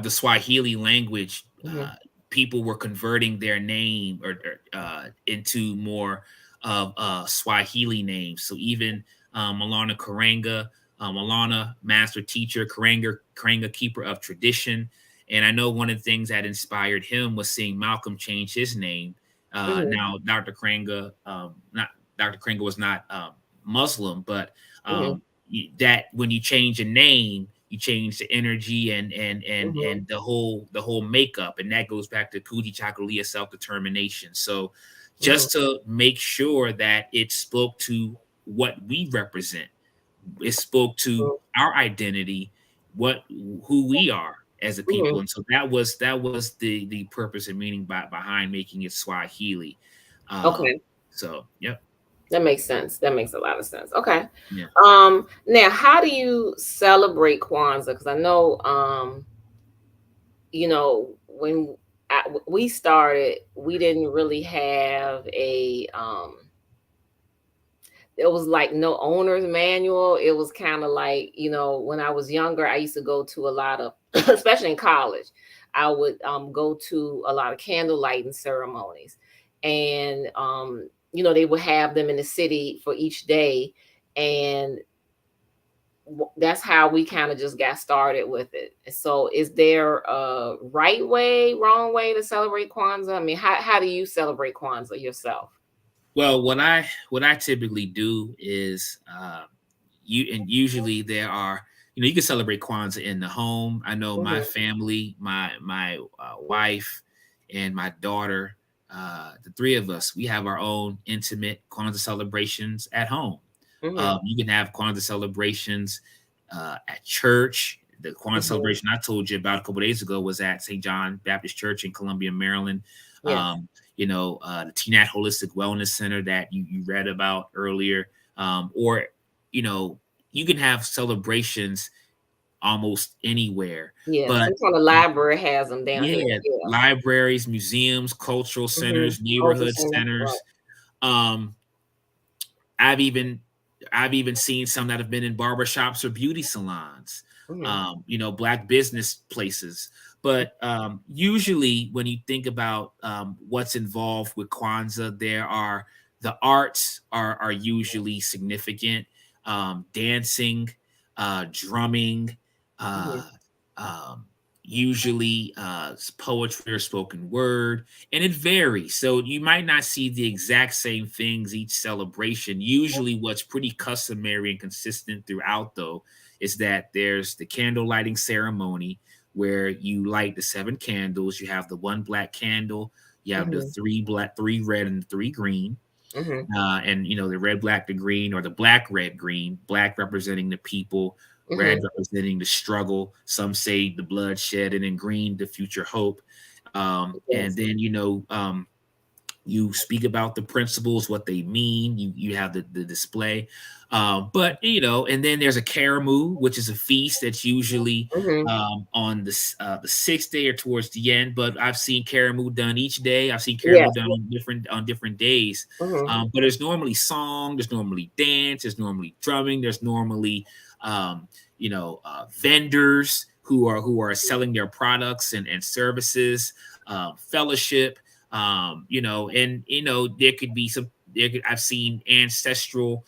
Speaker 2: the Swahili language,
Speaker 1: Mhm,
Speaker 2: people were converting their name into more of Swahili names. So even Malana Karenga, Malana, master teacher, Karenga, keeper of tradition. And I know one of the things that inspired him was seeing Malcolm change his name.
Speaker 1: mhm,
Speaker 2: Now, not Dr. Karenga was not Muslim, but
Speaker 1: mhm,
Speaker 2: that when you change a name, you change the energy
Speaker 1: mhm,
Speaker 2: and the whole makeup, and that goes back to Kuji Chakalia self-determination. So
Speaker 1: mhm,
Speaker 2: just to make sure that it spoke to what we represent, it spoke to our identity, who we are as a
Speaker 1: mhm.
Speaker 2: people. And so that was the purpose and meaning behind making it Swahili. um
Speaker 1: Okay.
Speaker 2: so yep.
Speaker 1: That makes sense. That makes a lot of sense. Okay.
Speaker 2: Yeah.
Speaker 1: Now how do you celebrate Kwanzaa? Because I know, when we started, we didn't really have a there was like no owner's manual. It was kind of like, when I was younger, I used to go to a lot of, especially in college, I would go to a lot of candle lighting ceremonies. And, they would have them in the city for each day. And that's how we kind of just got started with it. So, is there a right way, wrong way to celebrate Kwanzaa? I mean, how do you celebrate Kwanzaa yourself?
Speaker 2: Well, what I typically do is, usually there are, you can celebrate Kwanzaa in the home. I know my
Speaker 1: Hmm.
Speaker 2: family, my wife, and my daughter, the three of us, we have our own intimate Kwanzaa celebrations at home.
Speaker 1: Hmm.
Speaker 2: You can have Kwanzaa celebrations at church. The Kwanzaa
Speaker 1: Hmm.
Speaker 2: celebration I told you about a couple days ago was at St. John Baptist Church in Columbia, Maryland.
Speaker 1: Yes.
Speaker 2: The TNAT Holistic Wellness Center that you read about earlier, or you know, you can have celebrations almost anywhere,
Speaker 1: Yeah.
Speaker 2: but
Speaker 1: Some kind of library has them down here.
Speaker 2: yeah,
Speaker 1: Yeah.
Speaker 2: libraries, museums, cultural
Speaker 1: Hmm.
Speaker 2: centers,
Speaker 1: Culture
Speaker 2: neighborhood
Speaker 1: center. Right.
Speaker 2: centers. Um, I've even I've even seen some that have been in barbershops or beauty salons,
Speaker 1: Hmm.
Speaker 2: Black business places. But usually, when you think about what's involved with Kwanzaa, the arts are usually significant. Dancing, drumming,
Speaker 1: Hmm.
Speaker 2: uh, um, usually poetry or spoken word, and it varies. So you might not see the exact same things each celebration. Usually, what's pretty customary and consistent throughout, though, is that there's the candle lighting ceremony where you light the 7 candles. You have the one black candle, you have the
Speaker 1: Hmm.
Speaker 2: three black, 3 red, and 3 green.
Speaker 1: Hmm.
Speaker 2: And the red, black, the green, or the black, red, green. Black representing the people, red
Speaker 1: Hmm.
Speaker 2: representing the struggle. Some say the bloodshed, and then green, the future hope. And
Speaker 1: Yes.
Speaker 2: then you speak about the principles, what they mean. You have the display, but and then there's a karamu, which is a feast that's usually
Speaker 1: Hmm.
Speaker 2: on the 6th day or towards the end. But I've seen karamu done each day. I've seen karamu
Speaker 1: Yes.
Speaker 2: done on different days.
Speaker 1: Hmm.
Speaker 2: But there's normally song, there's normally dance, there's normally drumming, there's normally vendors who are selling their products and services, fellowship. And there could be I've seen ancestral.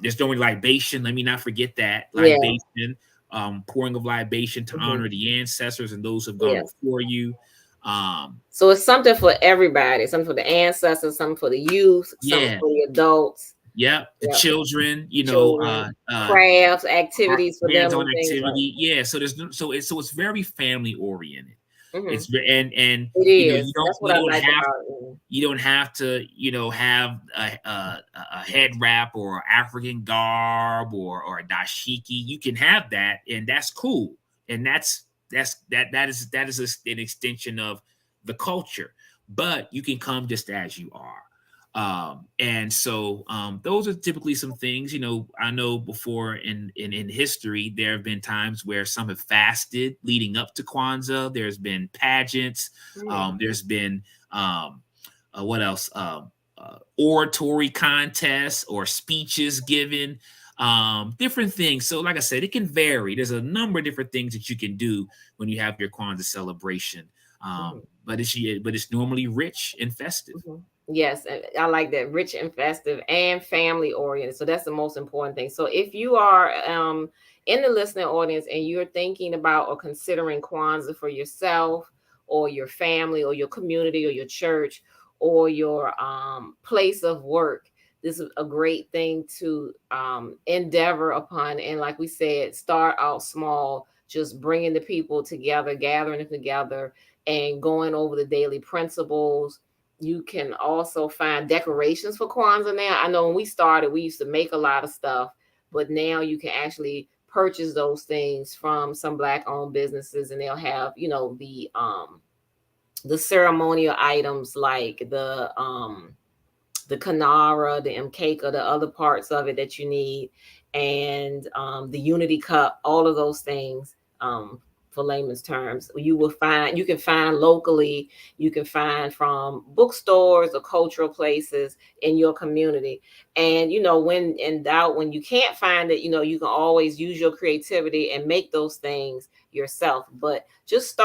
Speaker 2: There's normally libation. Let me not forget that
Speaker 1: Yeah.
Speaker 2: libation, pouring of libation to
Speaker 1: Hmm.
Speaker 2: honor the ancestors and those who have gone
Speaker 1: Yes.
Speaker 2: before you. Um,
Speaker 1: So it's something for everybody. Something for the ancestors, something for the youth, something
Speaker 2: yeah,
Speaker 1: for the adults.
Speaker 2: yep. The
Speaker 1: Yep.
Speaker 2: children,
Speaker 1: Children, crafts,
Speaker 2: our
Speaker 1: activities for them,
Speaker 2: hands-on
Speaker 1: and things like.
Speaker 2: activity. Yeah, so it's very family oriented.
Speaker 1: Hmm.
Speaker 2: It's and
Speaker 1: It
Speaker 2: you
Speaker 1: is.
Speaker 2: don't
Speaker 1: That's what I like about it.
Speaker 2: have to have a head wrap or African garb or a dashiki. You can have that, and that's cool. And that is an extension of the culture. But you can come just as you are. And so those are typically some things. I know before in history there have been times where some have fasted leading up to Kwanzaa. There's been pageants.
Speaker 1: Mm.
Speaker 2: There's been what else? Oratory contests or speeches given, different things. So, like I said, it can vary. There's a number of different things that you can do when you have your Kwanzaa celebration.
Speaker 1: Mhm.
Speaker 2: But it's normally rich and festive.
Speaker 1: Mhm. Yes, and I like that, rich and festive and family oriented. So that's the most important thing. So if you are in the listening audience and you're thinking about or considering Kwanzaa for yourself or your family or your community or your church or your place of work, this is a great thing to endeavor upon. And like we said, start out small, just bringing the people together, gathering them together, and going over the daily principles. You can also find decorations for Kwanzaa now. I know when we started, we used to make a lot of stuff, but now you can actually purchase those things from some black owned businesses, and they'll have, the ceremonial items like the Kanara, the Mkeka, the other parts of it that you need, and the Unity Cup, all of those things. For layman's terms, you can find locally, you can find from bookstores or cultural places in your community. And when in doubt, when you can't find it, you can always use your creativity and make those things yourself. But just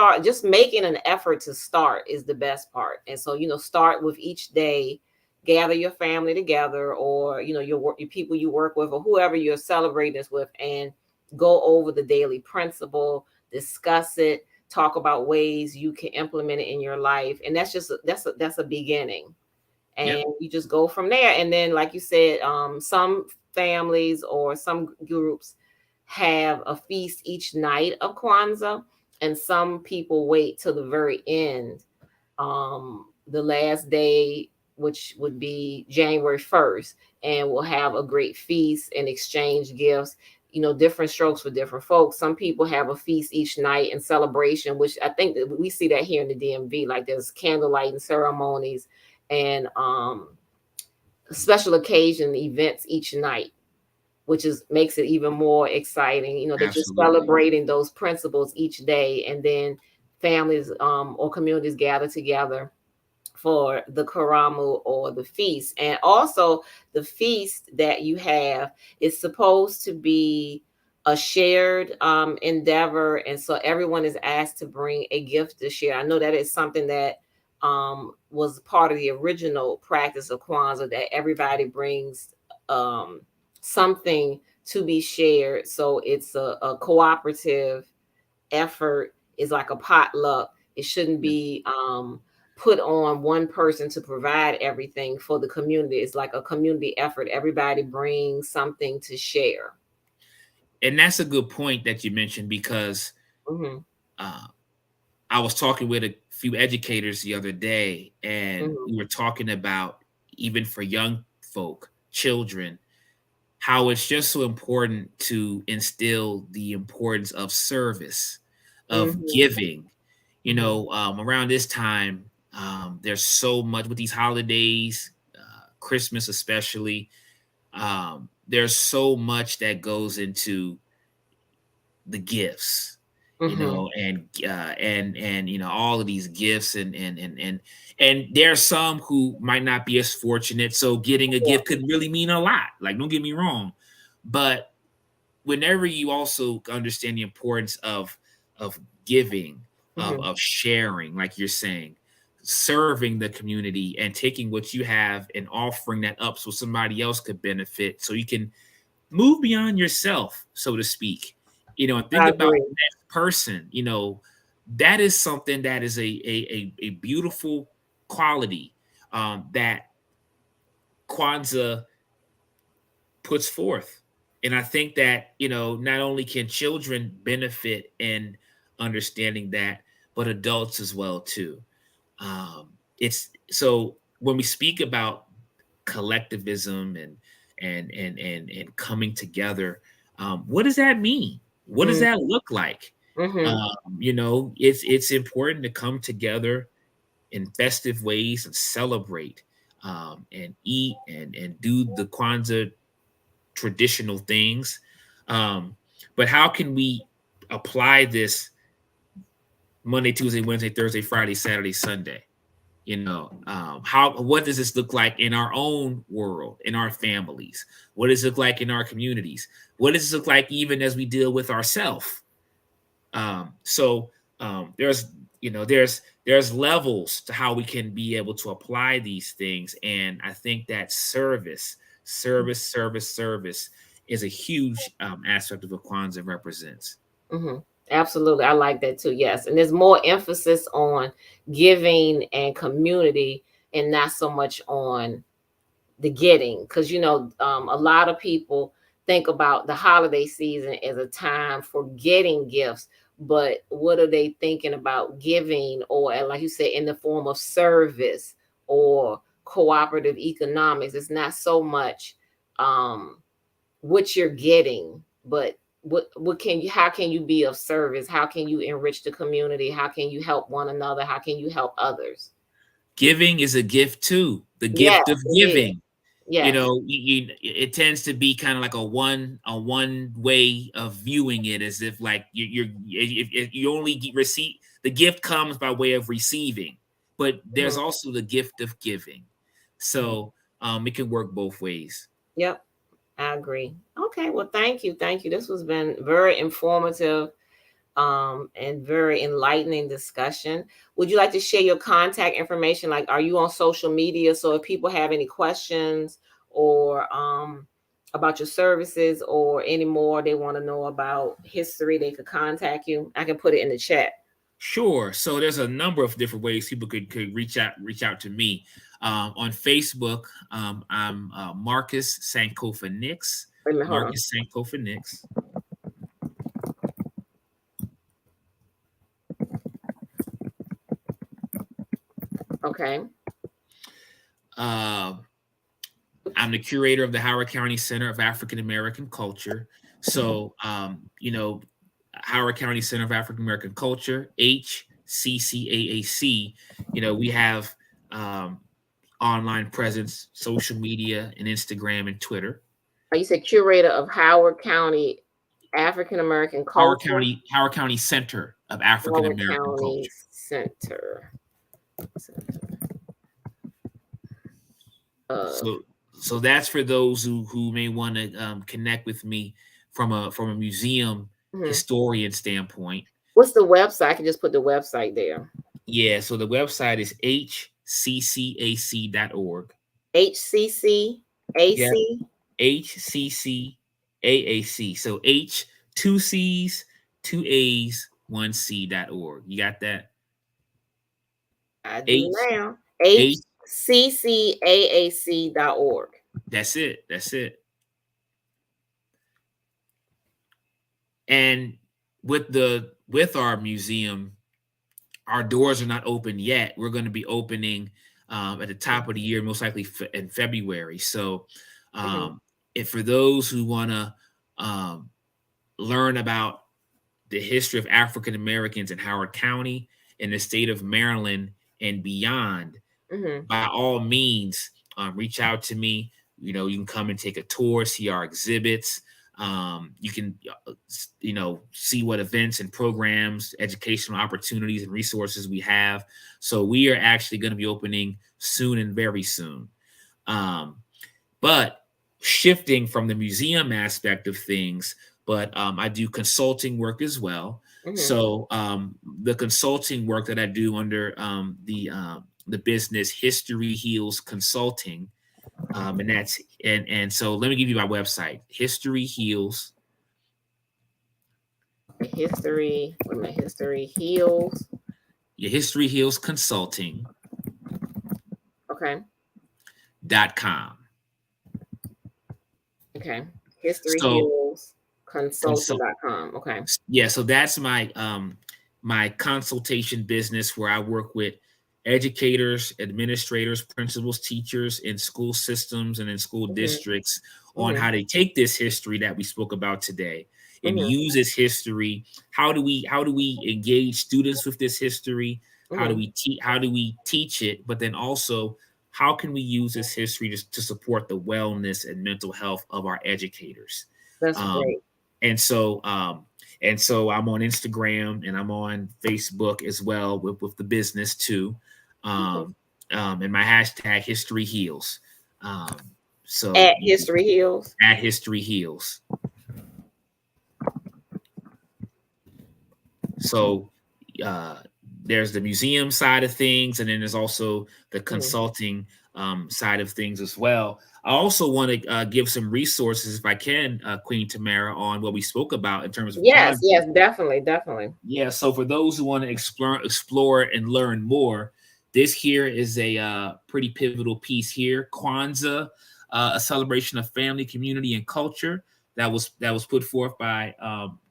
Speaker 1: making an effort to start is the best part. And so, start with each day, gather your family together, or your people you work with, or whoever you're celebrating this with, and go over the daily principle, discuss it, talk about ways you can implement it in your life. And that's a beginning, and
Speaker 2: Yep,
Speaker 1: you just go from there. And then, like you said, some families or some groups have a feast each night of Kwanzaa, and some people wait till the very end, the last day, which would be January 1st, and we'll have a great feast and exchange gifts. Different strokes for different folks. Some people have a feast each night in celebration, which I think that we see that here in the DMV. Like, there's candlelight and ceremonies and special occasion events each night, which is makes it even more exciting. That you're
Speaker 2: absolutely.
Speaker 1: celebrating those principles each day, and then families or communities gather together for the karamu or the feast. And also, the feast that you have is supposed to be a shared endeavor, and so everyone is asked to bring a gift to share. I know that is something that was part of the original practice of Kwanzaa, that everybody brings something to be shared. So it's a cooperative effort, is like a potluck. It shouldn't be put on one person to provide everything for the community. It's like a community effort. Everybody brings something to share.
Speaker 2: And that's a good point that you mentioned because
Speaker 1: Hmm.
Speaker 2: uh, I was talking with a few educators the other day, and
Speaker 1: Hmm.
Speaker 2: we were talking about, even for young folk, children, how it's just so important to instill the importance of service, of
Speaker 1: Hmm.
Speaker 2: giving.
Speaker 1: Hmm.
Speaker 2: Around this time, there's so much with these holidays, Christmas especially. There's so much that goes into the gifts,
Speaker 1: Hmm.
Speaker 2: and all of these gifts, and there are some who might not be as fortunate, so getting a
Speaker 1: Yeah.
Speaker 2: gift could really mean a lot. Like, don't get me wrong, but whenever you also understand the importance of giving, of
Speaker 1: Hmm.
Speaker 2: of sharing, like you're saying, serving the community and taking what you have and offering that up so somebody else could benefit, so you can move beyond yourself, so to speak, and think
Speaker 1: I
Speaker 2: about
Speaker 1: agree.
Speaker 2: the next person. That is something that is a beautiful quality that Kwanzaa puts forth. And I think that, not only can children benefit in understanding that, but adults as well too. It's so when we speak about collectivism and coming together, what does that mean? What does that look like?
Speaker 1: Mm-hmm.
Speaker 2: It's important to come together in festive ways and celebrate, and eat and do the Kwanzaa traditional things. Um, but how can we apply this Monday, Tuesday, Wednesday, Thursday, Friday, Saturday, Sunday? What does this look like in our own world, in our families? What does it look like in our communities? What does it look like even as we deal with ourselves? There's there's levels to how we can be able to apply these things, and I think that service is a huge aspect of what Kwanzaa represents.
Speaker 1: Mm-hmm. Absolutely. I like that too. Yes. And there's more emphasis on giving and community and not so much on the getting. Because, a lot of people think about the holiday season as a time for getting gifts. But what are they thinking about giving, or like you said, in the form of service or cooperative economics? It's not so much what you're getting, but how can you be of service? How can you enrich the community? How can you help one another? How can you help others?
Speaker 2: Giving is a gift too. The
Speaker 1: Yes,
Speaker 2: gift of
Speaker 1: it is.
Speaker 2: giving.
Speaker 1: Yes.
Speaker 2: It tends to be kind of like a one way of viewing it, as if like if you only receive, the gift comes by way of receiving, but there's
Speaker 1: Mhm.
Speaker 2: also the gift of giving. So it can work both ways.
Speaker 1: Yep, I agree. Okay, well, thank you. Thank you. This has been very informative and very enlightening discussion. Would you like to share your contact information? Like, are you on social media? So if people have any questions or about your services or any more they want to know about history, they could contact you. I can put it in the chat.
Speaker 2: Sure. So there's a number of different ways people could reach out to me. On Facebook, I'm Marcus Sankofa Nicks.
Speaker 1: Wait a minute, hold on.
Speaker 2: Marcus Sankofa Nicks.
Speaker 1: Okay.
Speaker 2: Uh, I'm the curator of the Howard County Center of African American Culture. So, Howard County Center of African American Culture, HCCAAC. We have online presence, social media, and Instagram and Twitter.
Speaker 1: You said curator of Howard County African American
Speaker 2: Howard
Speaker 1: Culture.
Speaker 2: County Center of African
Speaker 1: Howard
Speaker 2: American
Speaker 1: County
Speaker 2: Culture.
Speaker 1: Center.
Speaker 2: So that's for those who may want to connect with me from a museum historian standpoint.
Speaker 1: What's the website? I can just put the website there.
Speaker 2: Yeah, so the website is hccac.org.
Speaker 1: HCCAC?
Speaker 2: Yeah, HCCAAC. So H, two C's, two A's, one C.org. You got that?
Speaker 1: I do now. HCCAAC.org.
Speaker 2: That's it. That's it. And with our museum, our doors are not open yet. We're going to be opening at the top of the year, most likely in February. So, if for those who want to learn about the history of African Americans in Howard County, in the state of Maryland, and beyond, by all means, reach out to me. You can come and take a tour, see our exhibits. You can, see what events and programs, educational opportunities and resources we have. So we are actually going to be opening soon and very soon. But shifting from the museum aspect of things, but I do consulting work as well.
Speaker 1: Mm-hmm.
Speaker 2: So the consulting work that I do under the business History Heals Consulting, and that's and so let me give you my website, History Heals.
Speaker 1: History. Wait a minute. History Heals.
Speaker 2: Your History Heals Consulting
Speaker 1: Okay.
Speaker 2: .com.
Speaker 1: Okay. History
Speaker 2: So
Speaker 1: Heals
Speaker 2: consult
Speaker 1: Consulting.com. Okay.
Speaker 2: yeah, so that's my consultation business where I work with educators, administrators, principals, teachers in school systems and in school
Speaker 1: Mm-hmm.
Speaker 2: districts on
Speaker 1: Mm-hmm.
Speaker 2: how they take this history that we spoke about today and
Speaker 1: Mm-hmm.
Speaker 2: use this history. How do we engage students with this history?
Speaker 1: Mm-hmm.
Speaker 2: How do we teach it? But then also, how can we use this history to support the wellness and mental health of our educators?
Speaker 1: That's
Speaker 2: Um,
Speaker 1: great.
Speaker 2: and so I'm on Instagram and I'm on Facebook as well with the business too.
Speaker 1: Okay.
Speaker 2: And my hashtag History Heals. Um, so
Speaker 1: At History Heals.
Speaker 2: at History Heals. So uh, there's the museum side of things, and then there's also the
Speaker 1: Mm-hmm.
Speaker 2: consulting side of things as well. I also want to give some resources, if I can, Queen Tamara, on what we spoke about in terms of
Speaker 1: Yes.
Speaker 2: Kwanzaa.
Speaker 1: Yes. Definitely. Definitely.
Speaker 2: Yeah, so for those who want to explore and learn more, this here is a pretty pivotal piece here. Kwanzaa, a celebration of family, community, and culture that was put forth by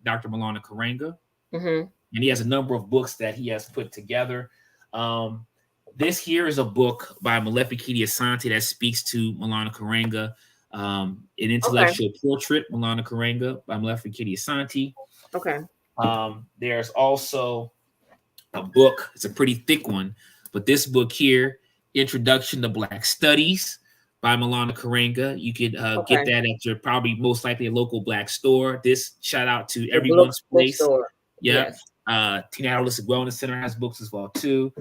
Speaker 2: Dr. Malana Karenga,
Speaker 1: Mm-hmm.
Speaker 2: and he has a number of books that he has put together. Um, this here is a book by Malefikidi Asante that speaks to Malana Karenga, an
Speaker 1: Okay.
Speaker 2: intellectual portrait, Malana Karenga by Malefikidi Asante.
Speaker 1: Okay.
Speaker 2: There's also a book. It's a pretty thick one, but this book here, Introduction to Black Studies by Malana Karenga. You could get
Speaker 1: Okay.
Speaker 2: that at your probably most likely a local Black store. This shout out to
Speaker 1: The book
Speaker 2: Everyone's Place.
Speaker 1: bookstore.
Speaker 2: Yep.
Speaker 1: Yes.
Speaker 2: Teen Holistic Wellness Center has books as well too.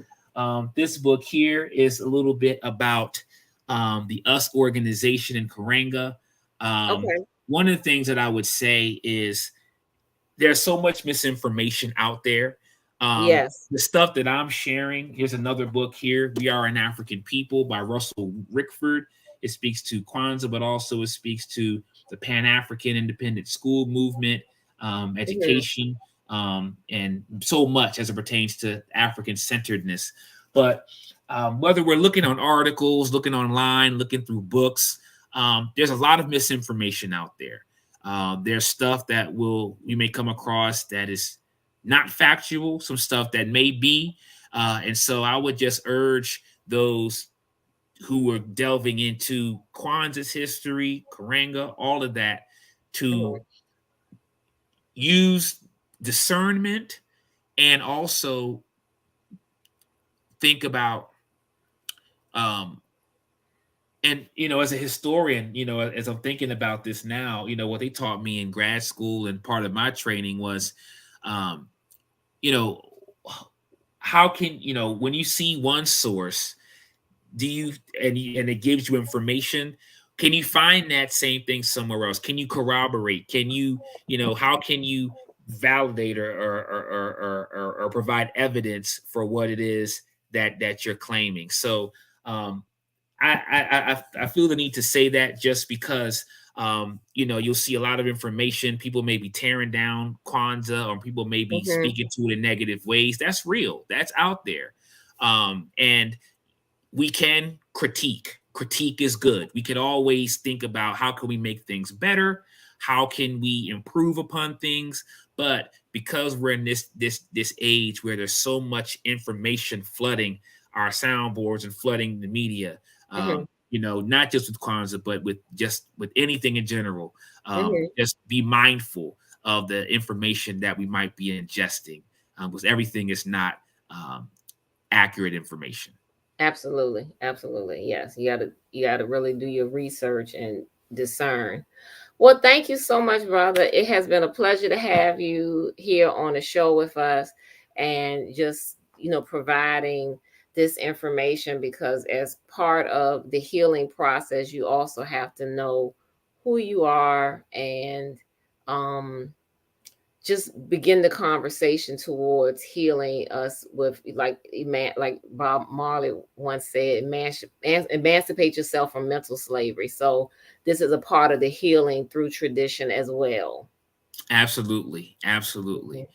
Speaker 2: This book here is a little bit about the US organization in Karenga.
Speaker 1: Okay.
Speaker 2: One of the things that I would say is there's so much misinformation out there.
Speaker 1: Yes.
Speaker 2: The stuff that I'm sharing, here's another book here, We Are an African People by Russell Rickford. It speaks to Kwanzaa, but also it speaks to the Pan-African independent school movement,
Speaker 1: Mm-hmm.
Speaker 2: education, and so much as it pertains to African centeredness. But whether we're looking on articles, looking online, looking through books, there's a lot of misinformation out there. There's stuff that we may come across that is not factual, some stuff that may be. And so I would just urge those who are delving into Kwanzaa's history, Karanga, all of that, to
Speaker 1: Mm-hmm.
Speaker 2: use discernment and also think about um, and as a historian, as I'm thinking about this now, what they taught me in grad school and part of my training was um you know how can when you see one source, do you and it gives you information, can you find that same thing somewhere else? Can you corroborate? Can how can you validate or provide evidence for what it is that you're claiming? So I feel the need to say that just because you'll see a lot of information. People may be tearing down Kwanzaa, or people may be
Speaker 1: Mm-hmm.
Speaker 2: speaking to it in negative ways. That's real. That's out there, and we can critique. Critique is good. We can always think about how can we make things better, how can we improve upon things. But because we're in this age where there's so much information flooding our soundboards and flooding the media,
Speaker 1: Mm-hmm.
Speaker 2: not just with Kwanzaa, but with anything in general,
Speaker 1: Mm-hmm.
Speaker 2: just be mindful of the information that we might be ingesting, because everything is not um, accurate information.
Speaker 1: Absolutely. Absolutely. Yes. You gotta really do your research and discern. Well, thank you so much, brother. It has been a pleasure to have you here on the show with us and just, providing this information, because as part of the healing process, you also have to know who you are and um just begin the conversation towards healing us with, like Bob Marley once said, emancipate yourself from mental slavery. So this is a part of the healing through tradition as well.
Speaker 2: Absolutely,
Speaker 1: Mhm.
Speaker 2: absolutely.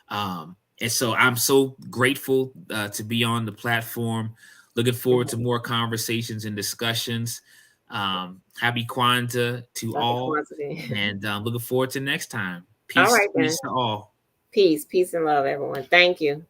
Speaker 2: And so I'm so grateful to be on the platform. Looking forward to
Speaker 1: Mhm.
Speaker 2: more conversations and discussions. Happy Kwanzaa to
Speaker 1: Happy
Speaker 2: all,
Speaker 1: Kwanzaa.
Speaker 2: and looking forward to next time.
Speaker 1: All
Speaker 2: Peace,
Speaker 1: right then.
Speaker 2: peace to all.
Speaker 1: Peace and love, everyone. Thank you.